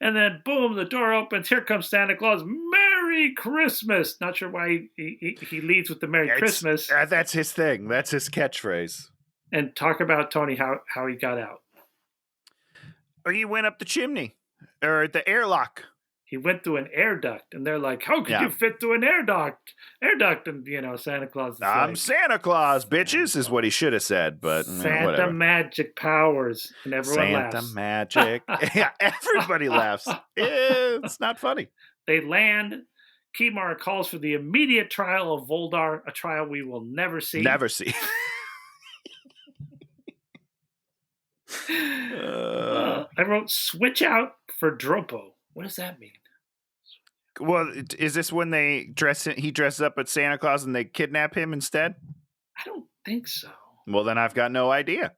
And then, boom, the door opens. Here comes Santa Claus. Merry Christmas! Not sure why he leads with the Merry Christmas. That's his thing. That's his catchphrase. And talk about, Tony, how he got out. Or he went up the chimney, or the airlock. He went through an air duct, and they're like, how could you fit through an air duct? And, Santa Claus is I'm like, Santa Claus, bitches, is what he should have said, but Santa magic powers, and everyone laughs. Santa magic. Yeah, everybody laughs. It's not funny. They land. Kimar calls for the immediate trial of Voldar, a trial we will never see. Never see. I wrote switch out for Dropo. What does that mean? Well, is this when he dresses up as Santa Claus and they kidnap him instead? I don't think so. Well, then I've got no idea.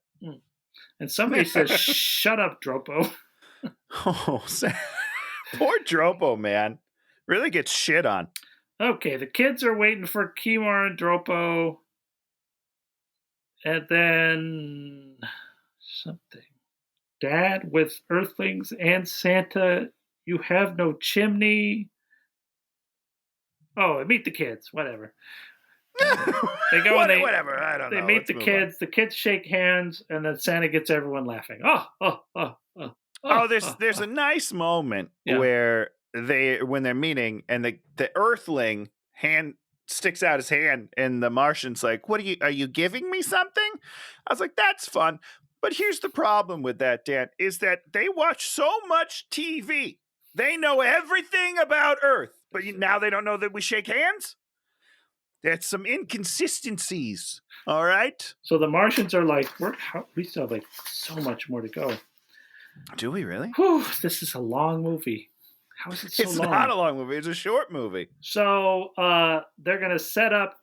And somebody says, shut up, Dropo. Oh, poor Dropo, man. Really gets shit on. Okay, the kids are waiting for Kimar and Dropo. And then something. Dad, with Earthlings and Santa, you have no chimney. Oh, meet the kids. Whatever. They go and whatever. I don't know. They meet the kids. The kids shake hands, and then Santa gets everyone laughing. There's a nice moment where when they're meeting, and the Earthling hand sticks out his hand, and the Martian's like, "What are you giving me something?" I was like, "That's fun." But here's the problem with that, Dan, is that they watch so much TV. They know everything about Earth, but now they don't know that we shake hands? That's some inconsistencies, all right? So the Martians are like, we still have like so much more to go. Do we really? Whew, this is a long movie. How is it so long? It's not a long movie. It's a short movie. So they're going to set up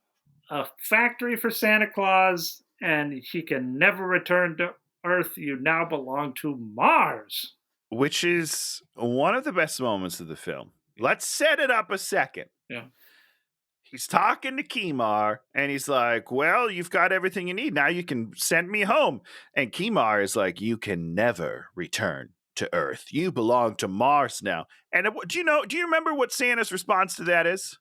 a factory for Santa Claus, and he can never return to Earth. You now belong to Mars. Which is one of the best moments of the film. Let's set it up a second. Yeah. He's talking to Kimar, and he's like, well, you've got everything you need. Now you can send me home. And Kimar is like, you can never return to Earth. You belong to Mars now. And do you remember what Santa's response to that is?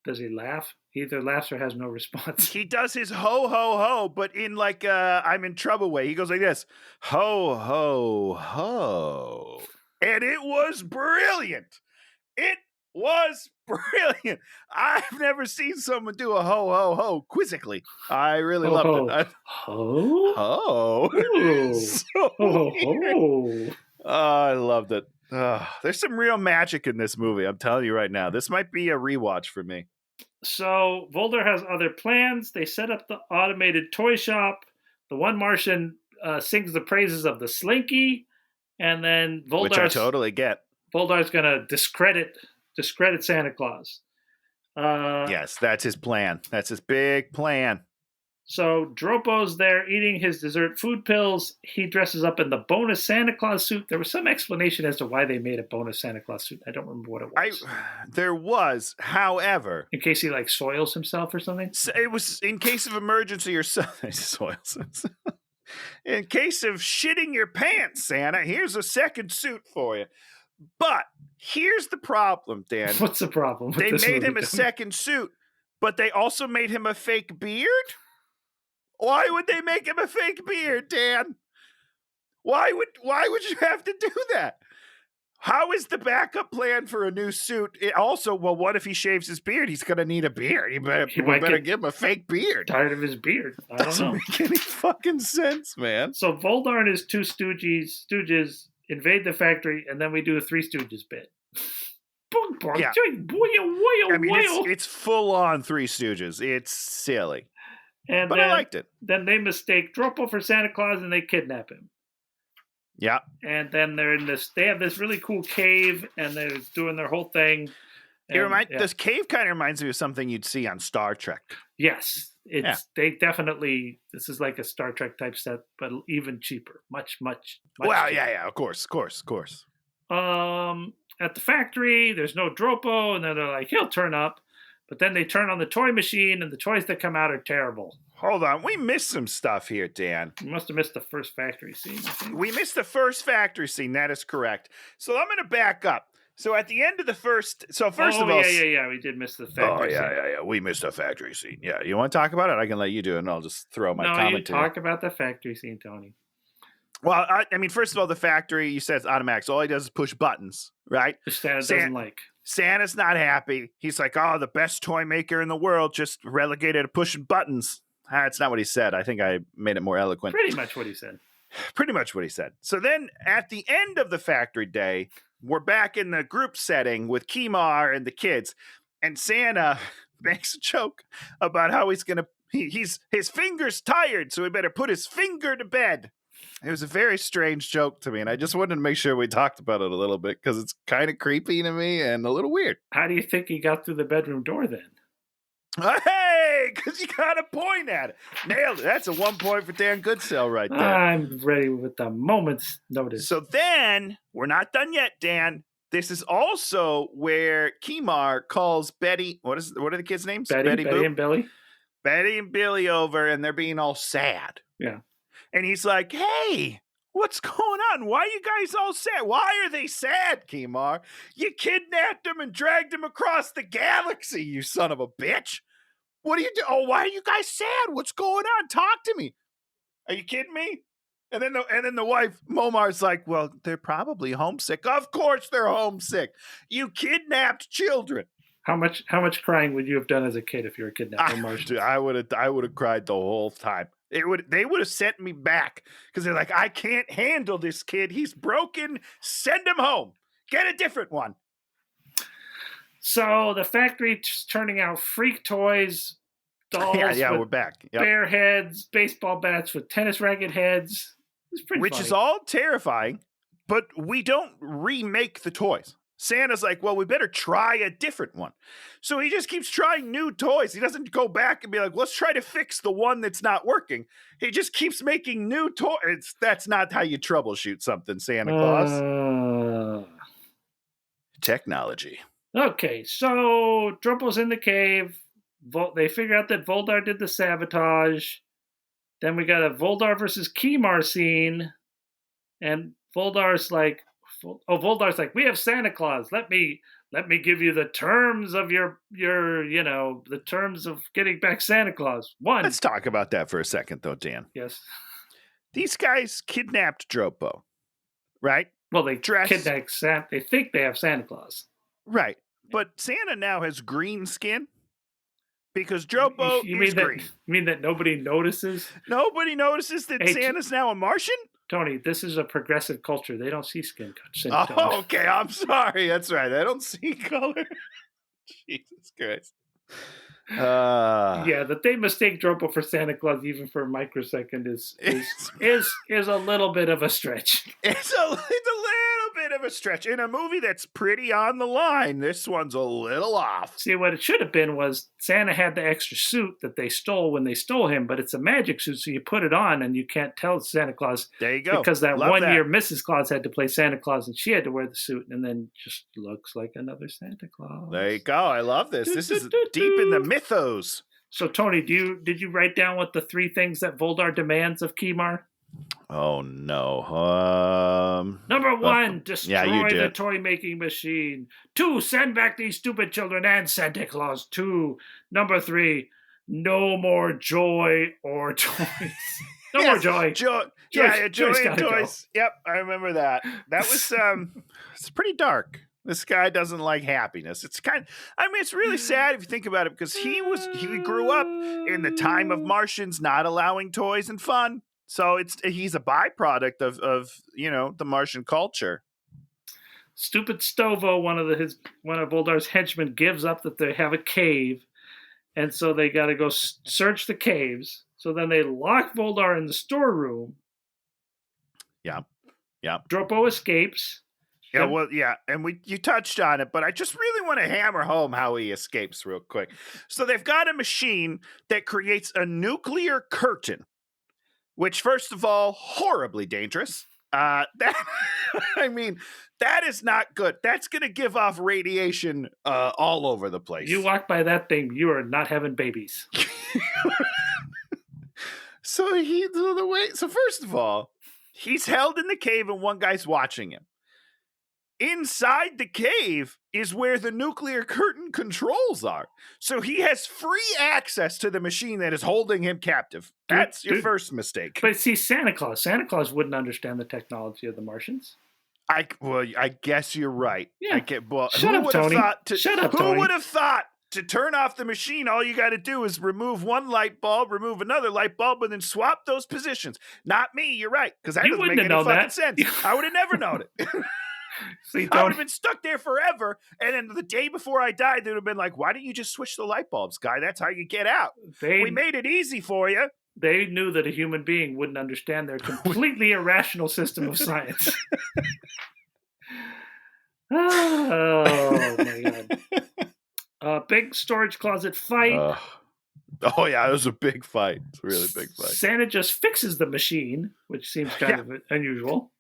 Does he laugh? He either laughs or has no response. He does his ho, ho, ho, but in like I'm in trouble way. He goes like this, ho, ho, ho. And it was brilliant. It was brilliant. I've never seen someone do a ho, ho, ho quizzically. I really loved it. Ho? Ho? So weird. Oh, I loved it. There's some real magic in this movie. I'm telling you right now. This might be a rewatch for me. So Volder has other plans. They set up the automated toy shop. The one Martian sings the praises of the Slinky, and then Voldar's, which I totally get. Voldar's going to discredit Santa Claus. Yes, that's his plan. That's his big plan. So Dropo's there eating his dessert food pills. He dresses up in the bonus Santa Claus suit. There was some explanation as to why they made a bonus Santa Claus suit. I don't remember what it was. There was, however, in case he like soils himself or something. It was in case of emergency or something. Soils. In case of shitting your pants, Santa, here's a second suit for you. But here's the problem, Dan. What's the problem? They made him a second suit, but they also made him a fake beard. Why would they make him a fake beard, Dan? Why would you have to do that? How is the backup plan for a new suit? Also, well, what if he shaves his beard? He's going to need a beard. We better give him a fake beard. Tired of his beard. I don't know. Doesn't make any fucking sense, man. So Voldar and his two stooges invade the factory, and then we do a Three Stooges bit. Yeah. I mean, it's full on Three Stooges. It's silly. But I liked it. Then they mistake Dropo for Santa Claus and they kidnap him. Yeah. And then they have this really cool cave and they're doing their whole thing. This cave kind of reminds me of something you'd see on Star Trek. Yes. They definitely, this is like a Star Trek type set, but even cheaper. Much well, cheaper. Yeah, of course. At the factory, there's no Dropo, and then they're like, he'll turn up. But then they turn on the toy machine, and the toys that come out are terrible. Hold on. We missed some stuff here, Dan. You must have missed the first factory scene, I think. We missed the first factory scene. That is correct. So I'm going to back up. So at the end of the first... So first of all... Yeah. We did miss the factory scene. Yeah. We missed the factory scene. Yeah. You want to talk about it? I can let you do it, and I'll just throw my commentary. You talk about the factory scene, Tony. Well, I mean, first of all, the factory, you said it's automatic. So all he does is push buttons, right? Which Santa doesn't like. Santa's not happy. He's like, oh, the best toy maker in the world just relegated to pushing buttons. That's not what he said. I think I made it more eloquent. Pretty much what he said. So then at the end of the factory day, we're back in the group setting with Kimar and the kids. And Santa makes a joke about how he's going to, his finger's tired, so he better put his finger to bed. It was a very strange joke to me, and I just wanted to make sure we talked about it a little bit because it's kind of creepy to me and a little weird. How do you think he got through the bedroom door then? Hey, because you got to point at it. Nailed it. That's a 1 point for Dan Goodsell right there. I'm ready with a moment's notice. So then, we're not done yet, Dan. This is also where Kimar calls Betty. What are the kids' names? Betty and Billy. Betty and Billy over, and they're being all sad. Yeah. And he's like, hey, what's going on? Why are you guys all sad? Why are they sad, Kimar? You kidnapped them and dragged them across the galaxy, you son of a bitch. What are you doing? Oh, why are you guys sad? What's going on? Talk to me. Are you kidding me? And then the wife, Momar's like, well, they're probably homesick. Of course they're homesick. You kidnapped children. How much crying would you have done as a kid if you were kidnapped by Martians? I would have cried the whole time. They would have sent me back because they're like, I can't handle this kid. He's broken. Send him home. Get a different one. So the factory's turning out freak toys, dolls. Yeah, we're back. Yep. Bear heads, baseball bats with tennis racket heads. It's pretty Which funny. Is all terrifying, but we don't remake the toys. Santa's like, well, we better try a different one. So he just keeps trying new toys. He doesn't go back and be like, let's try to fix the one that's not working. He just keeps making new toys. That's not how you troubleshoot something, Santa Claus. Technology. Okay, so Dropo's in the cave. They figure out that Voldar did the sabotage. Then we got a Voldar versus Kimar scene. And Voldar's like, we have Santa Claus. Let me let me give you the terms of your the terms of getting back Santa Claus. 1. Let's talk about that for a second, though, Dan. Yes. These guys kidnapped Dropo, right? Well, they kidnapped Santa. They think they have Santa Claus. Right. But Santa now has green skin because Dropo is green. You mean that nobody notices? Nobody notices that Santa's now a Martian? Tony, this is a progressive culture. They don't see skin cuts. Oh, okay. I'm sorry. That's right. I don't see color. Jesus Christ. Yeah, that they mistake Dropo for Santa Claus even for a microsecond is a little bit of a stretch. It's a little bit of a stretch in a movie that's pretty on the line. This one's a little off. See, what it should have been was Santa had the extra suit that they stole when they stole him, but it's a magic suit, so you put it on and you can't tell it's Santa Claus. There you go. Because that year Mrs. Claus had to play Santa Claus and she had to wear the suit, and then just looks like another Santa Claus. There you go. I love this. This is deep in the mythos. So, Tony, did you write down what the 3 things that Voldar demands of Kimar? Oh, no. Number 1, destroy the toy-making machine. 2, send back these stupid children and Santa Claus 2. Number 3, no more joy or toys. More joy. Joy and toys. Yep, I remember that. That was, it's pretty dark. This guy doesn't like happiness. It's it's really sad if you think about it, because he grew up in the time of Martians not allowing toys and fun. So he's a byproduct of the Martian culture. Stupid Stovo, one of Voldar's henchmen, gives up that they have a cave, and so they got to go search the caves. So then they lock Voldar in the storeroom. Yeah. Dropo escapes. Yeah, well, yeah, and you touched on it, but I just really want to hammer home how he escapes real quick. So they've got a machine that creates a nuclear curtain, which, first of all, horribly dangerous. That is not good. That's going to give off radiation all over the place. You walk by that thing, you are not having babies. So first of all, he's held in the cave and one guy's watching him. Inside the cave is where the nuclear curtain controls are. So he has free access to the machine that is holding him captive. That's your first mistake. But see, Santa Claus wouldn't understand the technology of the Martians. I guess you're right. Yeah. Shut up, Tony. Who would have thought to turn off the machine, all you got to do is remove one light bulb, remove another light bulb, and then swap those positions? Not me, you're right, because that doesn't make any fucking sense. I would have never known it. See, I would have been stuck there forever, and then the day before I died, they would have been like, why didn't you just switch the light bulbs, guy? That's how you get out. We made it easy for you. They knew that a human being wouldn't understand their completely irrational system of science. Oh, my God. Big storage closet fight. Oh, yeah, it was a big fight. It's a really big fight. Santa just fixes the machine, which seems kind of unusual.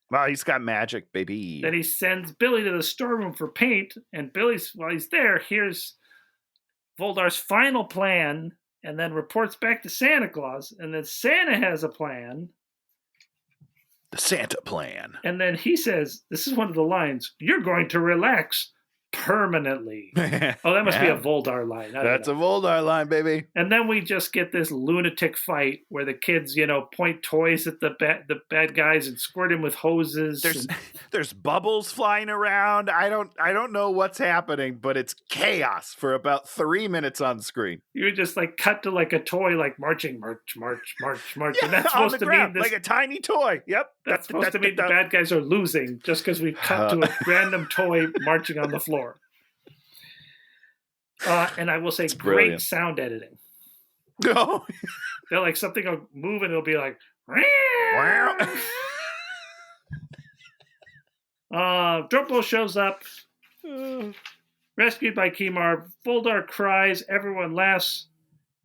Well, he's got magic, baby. Then he sends Billy to the storeroom for paint, and while he's there, here's Voldar's final plan, and then reports back to Santa Claus, and then Santa has a plan. The Santa plan. And then he says, this is one of the lines, "You're going to relax permanently." Oh, that must be a Voldar line. That's a Voldar line, baby. And then we just get this lunatic fight where the kids, point toys at the bad guys and squirt him with hoses. There's bubbles flying around. I don't know what's happening, but it's chaos for about 3 minutes on screen. You just cut to a toy marching, march, march, march, march. Yeah, and that's on supposed the ground, like a tiny toy. Yep. That's supposed to mean the bad guys are losing just because we've cut to a random toy marching on the floor. And I will say, great sound editing. No. They're something will move and it'll be like, Dropo shows up, rescued by Kimar. Voldar cries, everyone laughs,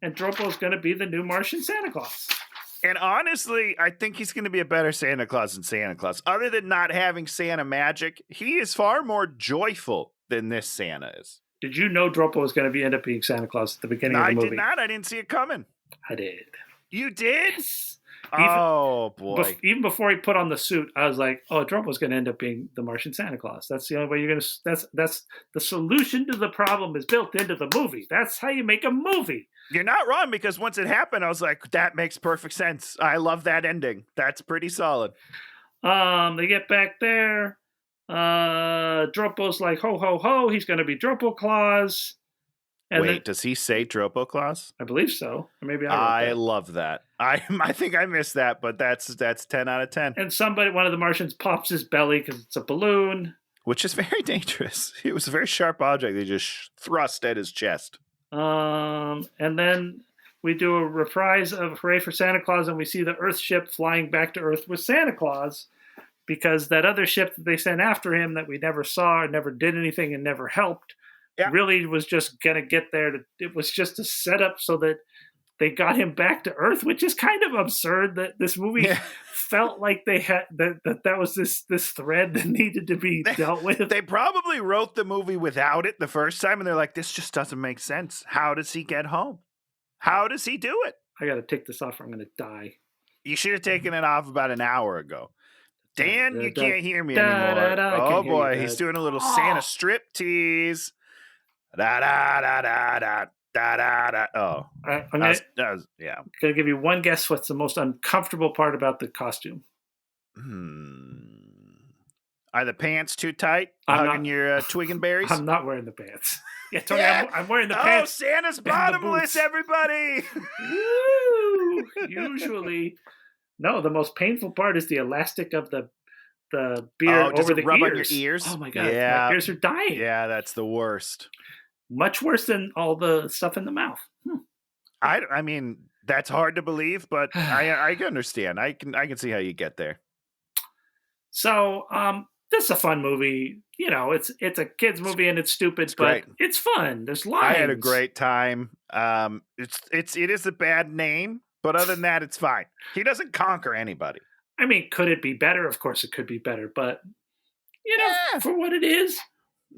and Dropo's going to be the new Martian Santa Claus. And honestly, I think he's going to be a better Santa Claus than Santa Claus. Other than not having Santa magic, he is far more joyful than this Santa is. Did you know Dropo was going to end up being Santa Claus at the beginning of the movie? I did not. I didn't see it coming. I did. You did? Yes. Boy. Even before he put on the suit, I was like, oh, Trump was going to end up being the Martian Santa Claus. That's the only way you're going to... That's the solution to the problem is built into the movie. That's how you make a movie. You're not wrong, because once it happened, I was like, that makes perfect sense. I love that ending. That's pretty solid. They get back there. Dropo's like, ho, ho, ho. He's going to be Dropo Claus. And Wait, does he say Dropo Claus? I believe so. Or maybe I love that. I think I missed that, but that's 10 out of 10. And one of the Martians pops his belly because it's a balloon. Which is very dangerous. It was a very sharp object they just thrust at his chest. And then we do a reprise of Hooray for Santa Claus, and we see the Earth ship flying back to Earth with Santa Claus, because that other ship that they sent after him that we never saw, never did anything, and never helped, really was just going to get there. It was just a setup so that they got him back to Earth, which is kind of absurd that this movie felt like they had that was this thread that needed to be dealt with. They probably wrote the movie without it the first time, and they're like, this just doesn't make sense. How does he get home? How does he do it? I got to take this off or I'm going to die. You should have taken it off about an hour ago. Dan, you can't hear me anymore. Oh boy, he's doing a little Santa strip tease. Da da da da da da da da. Oh, I'm gonna give you one guess. What's the most uncomfortable part about the costume? Are the pants too tight? Hugging your twig and berries? I'm not wearing the pants. Yeah, Tony, I'm wearing the pants. Oh, Santa's bottomless, everybody! Woo! Usually, no. The most painful part is the elastic of the beard over the rub ears. on your ears? Oh my god, my ears are dying. Yeah, that's the worst. Much worse than all the stuff in the mouth. I mean, that's hard to believe, but I can understand. I can see how you get there. So, this is a fun movie. You know, it's a kids movie and it's stupid, but great. It's fun. There's lines. I had a great time. It is a bad name, but other than that, it's fine. He doesn't conquer anybody. I mean, could it be better? Of course, it could be better, but you know, for what it is.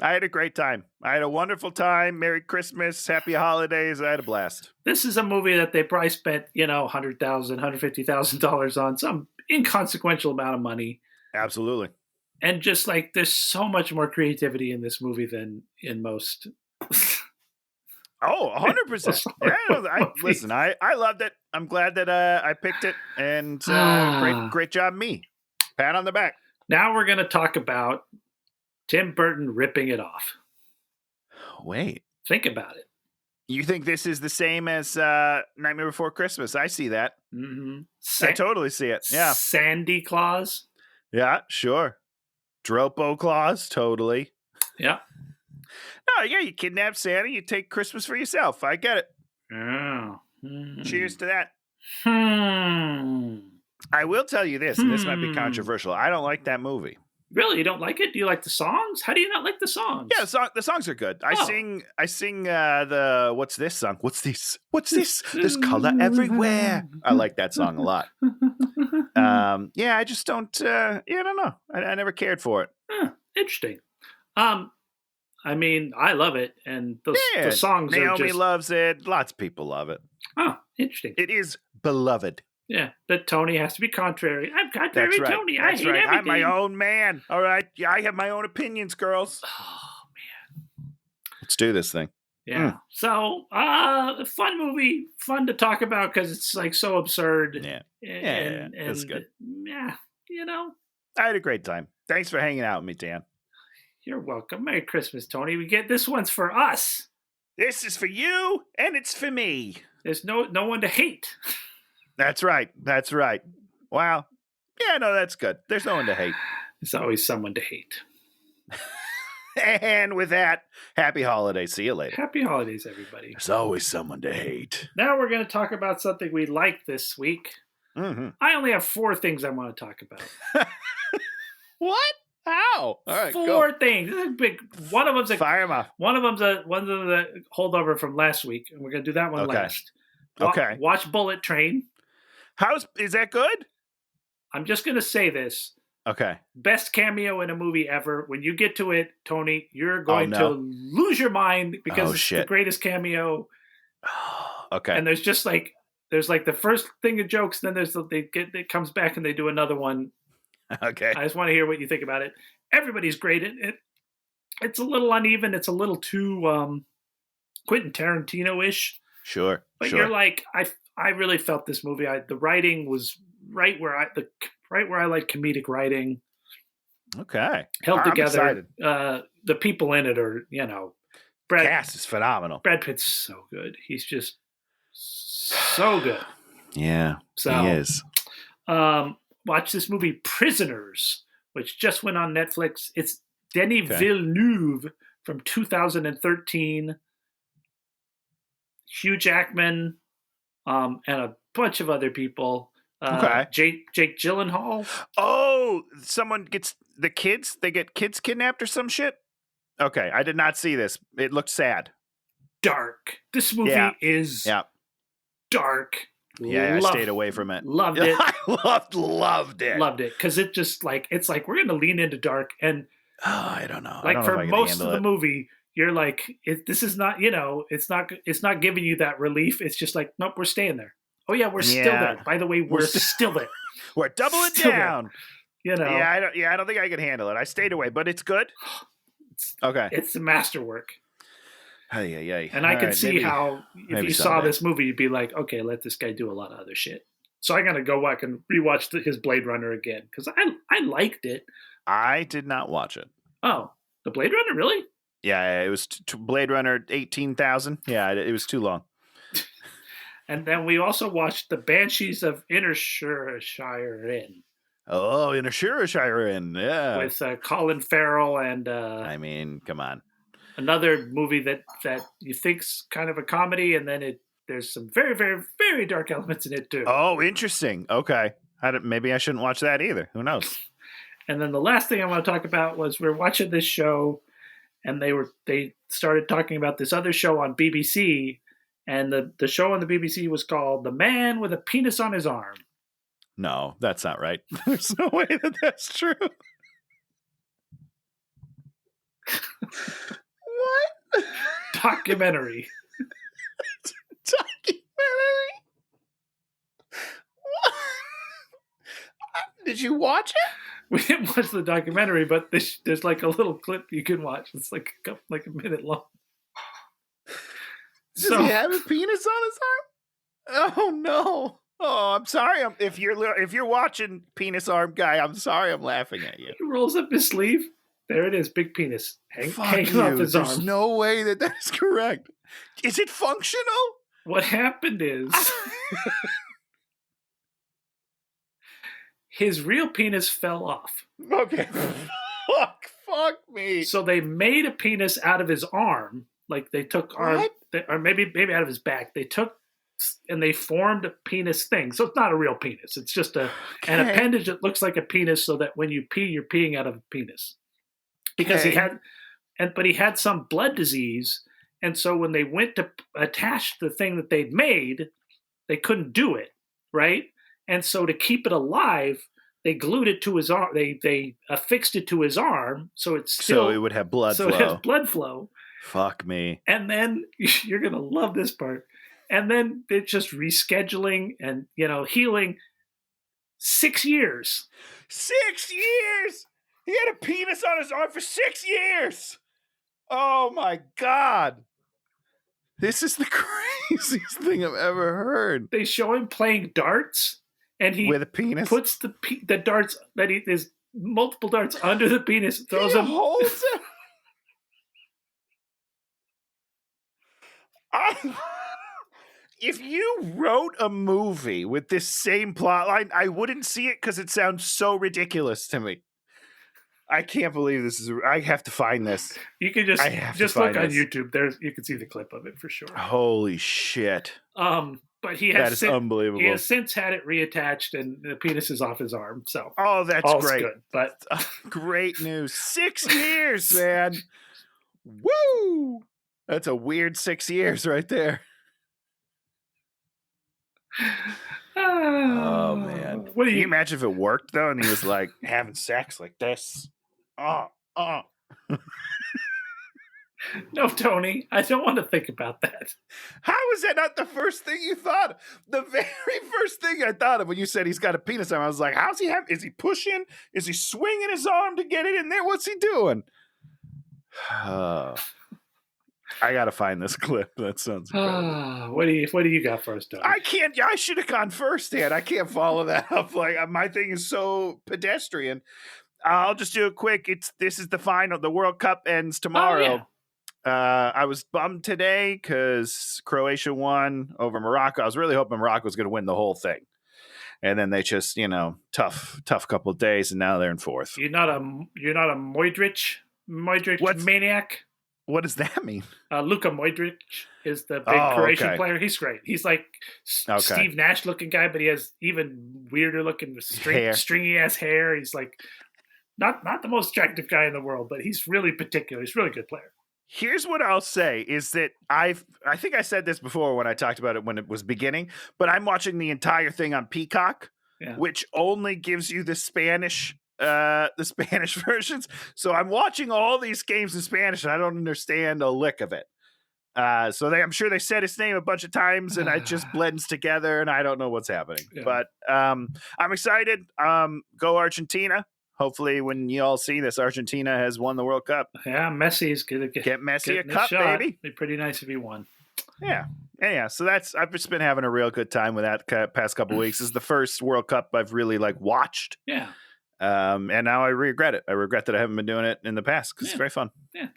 I had a great time. I had a wonderful time. Merry Christmas. Happy holidays. I had a blast. This is a movie that they probably spent, $100,000, $150,000 on, some inconsequential amount of money. Absolutely. And just like, there's so much more creativity in this movie than in most. 100%. Listen, I loved it. I'm glad that I picked it. And great job, me. Pat on the back. Now we're going to talk about Tim Burton ripping it off. Wait. Think about it. You think this is the same as Nightmare Before Christmas? I see that. Mm-hmm. I totally see it. Yeah. Sandy Claus? Yeah, sure. Dropo Claus? Totally. Yeah. No, yeah, you kidnap Santa, you take Christmas for yourself. I get it. Oh. Cheers to that. I will tell you this, and this might be controversial. I don't like that movie. Really? You don't like it? Do you like the songs? How do you not like the songs? Yeah, the songs are good. I sing the what's this song? What's this? There's color everywhere. I like that song a lot. Yeah, I just don't I don't know. I never cared for it. Interesting. I mean, I love it, and the songs Naomi are just... loves it. Lots of people love it. Oh, interesting. It is beloved. Yeah, but Tony has to be contrary. I'm contrary, That's right. Tony. That's I hate right. everything. I'm my own man. All right. Yeah, I have my own opinions, girls. Oh, man. Let's do this thing. Yeah. So, fun movie. Fun to talk about because it's like so absurd. Yeah. And that's good. Yeah, I had a great time. Thanks for hanging out with me, Dan. You're welcome. Merry Christmas, Tony. This one's for us. This is for you, and it's for me. There's no one to hate. That's right. Wow. Yeah, no, that's good. There's no one to hate. There's always someone to hate. And with that, happy holidays. See you later. Happy holidays, everybody. There's always someone to hate. Now we're going to talk about something we like this week. Mm-hmm. I only have 4 things I want to talk about. What? How? All right, 4 things. This is big. One of them's fire 'em off. One of them's a holdover from last week, and we're going to do that one last. Okay. Watch Bullet Train. Is that good? I'm just going to say this. Okay. Best cameo in a movie ever. When you get to it, Tony, you're going to lose your mind because it's the greatest cameo. Okay. And there's just there's like the first thing of jokes, then there's it comes back and they do another one. Okay. I just want to hear what you think about it. Everybody's great. It's a little uneven. It's a little too Quentin Tarantino-ish. Sure. But you're like, I really felt this movie. The writing was right where I like comedic writing. Okay. Held together. The people in it are, cast is phenomenal. Brad Pitt's so good. He's just so good. Yeah, he is. Watch this movie, Prisoners, which just went on Netflix. It's Denis Villeneuve from 2013. Hugh Jackman, and a bunch of other people. Jake Gyllenhaal. Oh, someone gets the kids. They get kids kidnapped or some shit. Okay, I did not see this. It looked sad. Dark. This movie is dark. Yeah, I stayed away from it. Loved it. I loved it. Loved it because it just it's like we're gonna lean into dark and I don't know. Like for most of the movie, you're like, this is not, it's not giving you that relief. It's just like, nope, we're staying there. Oh yeah, we're still there. By the way, we're still there. We're doubling down. There. I don't think I can handle it. I stayed away, but it's good. Okay, it's a masterwork. Hey. And I can see how if you saw this movie, you'd be like, okay, let this guy do a lot of other shit. So I'm gonna go back and rewatch his Blade Runner again because I liked it. I did not watch it. Oh, the Blade Runner, really? Yeah, it was Blade Runner 18,000. Yeah, it was too long. And then we also watched The Banshees of Inisherin. Oh, Inisherin, yeah. With Colin Farrell and... I mean, come on. Another movie that you think's kind of a comedy, and then there's some very, very, very dark elements in it, too. Oh, interesting. Okay. Maybe I shouldn't watch that either. Who knows? And then the last thing I want to talk about was we're watching this show, and they started talking about this other show on BBC, and the show on the BBC was called The Man with a Penis on His Arm. No, that's not right. There's no way that that's true. What? Documentary. Documentary? What? Did you watch it? We didn't watch the documentary, but there's like a little clip you can watch. It's like a minute long. Does he have a penis on his arm? Oh no! Oh, I'm sorry. If you're watching Penis Arm Guy, I'm sorry. I'm laughing at you. He rolls up his sleeve. There it is, big penis hanging off his arm. There's no way that is correct. Is it functional? What happened is his real penis fell off. Okay. Fuck me. So they made a penis out of his arm. Like they took arm, or maybe out of his back. They took and they formed a penis thing. So it's not a real penis. It's just an appendage that looks like a penis, so that when you pee, you're peeing out of a penis. Because he had some blood disease, and so when they went to attach the thing that they'd made, they couldn't do it, right? And so to keep it alive, they glued it to his arm. They affixed it to his arm, so it would have blood flow. So it has blood flow. Fuck me. And then you're gonna love this part. And then it's just rescheduling and healing. 6 years. 6 years. He had a penis on his arm for 6 years. Oh my God. This is the craziest thing I've ever heard. They show him playing darts, and he with a penis puts the darts there's multiple darts under the penis, throws them, holds it. If you wrote a movie with this same plot line, I wouldn't see it because it sounds so ridiculous to me. I can't believe this is. I have to find this. You can just look on YouTube. You can see the clip of it for sure. Holy shit! But that is unbelievable. He has since had it reattached, and the penis is off his arm. So that's all's great. Good, but great news. 6 years, man. Woo! That's a weird 6 years right there. Oh man! Can you imagine if it worked though, and he was like having sex like this? No, Tony, I don't want to think about that. How is that not the first thing you thought of? The very first thing I thought of when you said he's got a penis arm, I was like, how's he have? Is he pushing? Is he swinging his arm to get it in there? What's he doing? I gotta find this clip. That sounds incredible. What do you got for us, Tony? I can't. I should have gone first, Dan. I can't follow that up. Like my thing is so pedestrian. I'll just do it quick. This is the final. The World Cup ends tomorrow. Oh, yeah. I was bummed today because Croatia won over Morocco. I was really hoping Morocco was going to win the whole thing, and then they just, tough couple of days, and now they're in fourth. You're not a Modric maniac. What does that mean? Luka Modric is the big Croatian player. He's great. He's like Steve Nash looking guy, but he has even weirder looking stringy ass hair. He's like not the most attractive guy in the world, but he's really particular. He's a really good player. Here's what I'll say is that I think I said this before when I talked about it when it was beginning, but I'm watching the entire thing on Peacock, which only gives you the Spanish versions. So I'm watching all these games in Spanish and I don't understand a lick of it. I'm sure they said his name a bunch of times and it just blends together and I don't know what's happening. Yeah. But I'm excited. Go Argentina. Hopefully, when you all see this, Argentina has won the World Cup. Yeah, Messi's going to get Messi a cup, baby. It'd be pretty nice if he won. Yeah. So I've just been having a real good time with that past couple of weeks. This is the first World Cup I've really watched. Yeah. And now I regret it. I regret that I haven't been doing it in the past because it's very fun. Yeah,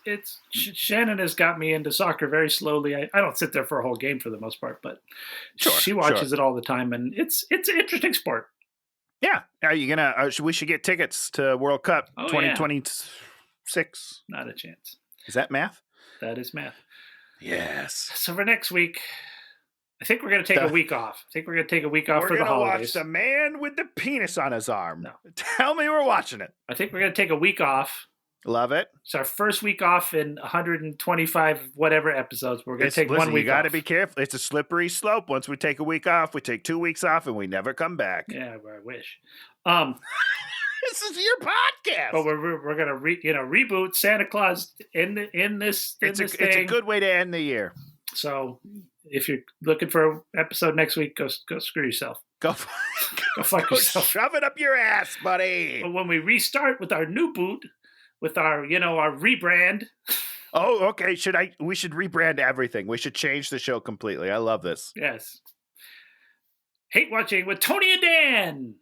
it's Shannon has got me into soccer very slowly. I don't sit there for a whole game for the most part, but she watches it all the time, and it's an interesting sport. Yeah. Are you going to, we should get tickets to World Cup 2026. Not a chance. Is that math? That is math. Yes. So for next week, I think we're going to take a week off. For the holidays. We're going to watch The Man with the Penis on His Arm. No. Tell me we're watching it. I think we're going to take a week off. Love it. It's our first week off in 125 whatever episodes. We're going to take 1 week off. You got to be careful. It's a slippery slope. Once we take a week off, we take 2 weeks off, and we never come back. Yeah, I wish. This is your podcast. But we're going to reboot Santa Claus in this. It's a good way to end the year. So if you're looking for an episode next week, go screw yourself. Go fuck yourself. Shove it up your ass, buddy. But when we restart with our new boot. With our rebrand. Oh, okay. We should rebrand everything. We should change the show completely. I love this. Yes. Hate Watching with Tony and Dan.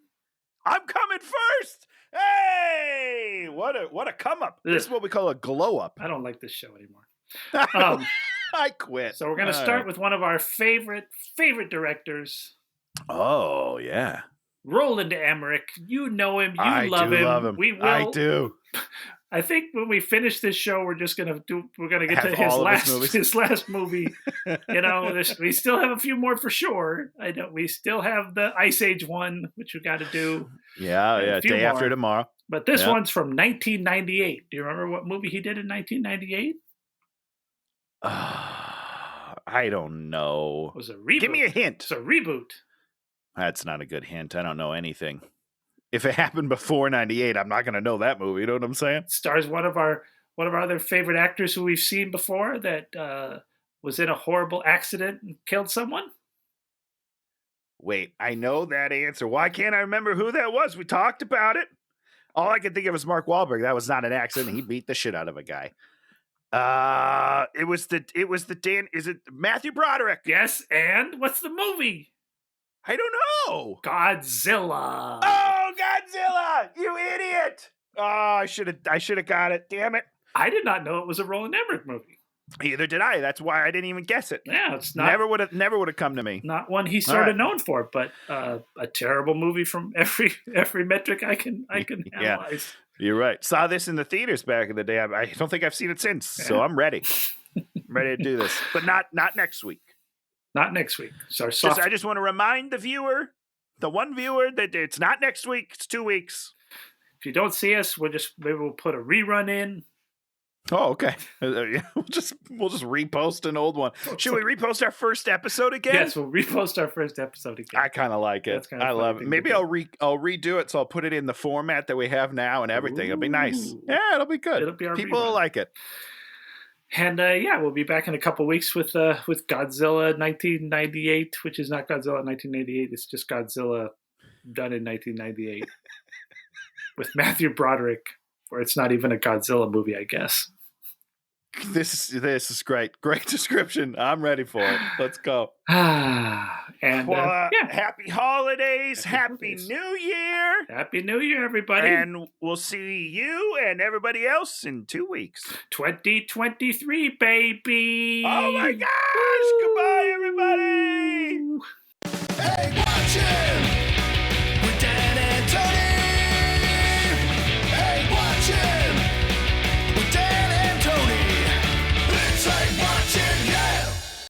I'm coming first. Hey, what a come up. This is what we call a glow up. I don't like this show anymore. I quit. So we're going to start with one of our favorite directors. Oh, yeah. Roland Emmerich. You know him. You love him. We will. I do. I think when we finish this show, we're going to get to his last movie. We still have a few more for sure. I know we still have the Ice Age one, which we got to do. Yeah. Day more. After tomorrow. But this one's from 1998. Do you remember what movie he did in 1998? I don't know. It was a reboot. Give me a hint. It's a reboot. That's not a good hint. I don't know anything. If it happened before 98, I'm not going to know that movie. You know what I'm saying? It stars one of our other favorite actors who we've seen before that was in a horrible accident and killed someone. Wait, I know that answer. Why can't I remember who that was? We talked about it. All I could think of was Mark Wahlberg. That was not an accident. He beat the shit out of a guy. It was the Dan. Is it Matthew Broderick? Yes. And what's the movie? I don't know. Godzilla. Oh, Godzilla! You idiot! Oh, I should have got it. Damn it! I did not know it was a Roland Emmerich movie. Either did I. That's why I didn't even guess it. Yeah, it's not. Never would have come to me. Not one he's sort of known for, but a terrible movie from every metric I can analyze. You're right. Saw this in the theaters back in the day. I don't think I've seen it since, so I'm ready. I'm ready to do this, but not next week. Not next week. So I just want to remind the one viewer, that it's not next week. It's 2 weeks. If you don't see us, maybe we'll put a rerun in. Oh, okay. We'll just repost an old one. Should we repost our first episode again? Yes, we'll repost our first episode again. I kind of like it. I love it. Maybe I'll redo it, so I'll put it in the format that we have now and everything. It'll be nice. Yeah, it'll be good. It'll be our people rerun. will like it. And we'll be back in a couple weeks with Godzilla 1998, which is not Godzilla 1988. It's just Godzilla done in 1998 with Matthew Broderick, where it's not even a Godzilla movie, I guess. This is great. Great description. I'm ready for it. Let's go. And happy holidays. Happy New Year. Happy New Year, everybody. And we'll see you and everybody else in 2 weeks. 2023, baby. Oh my gosh. Goodbye, everybody.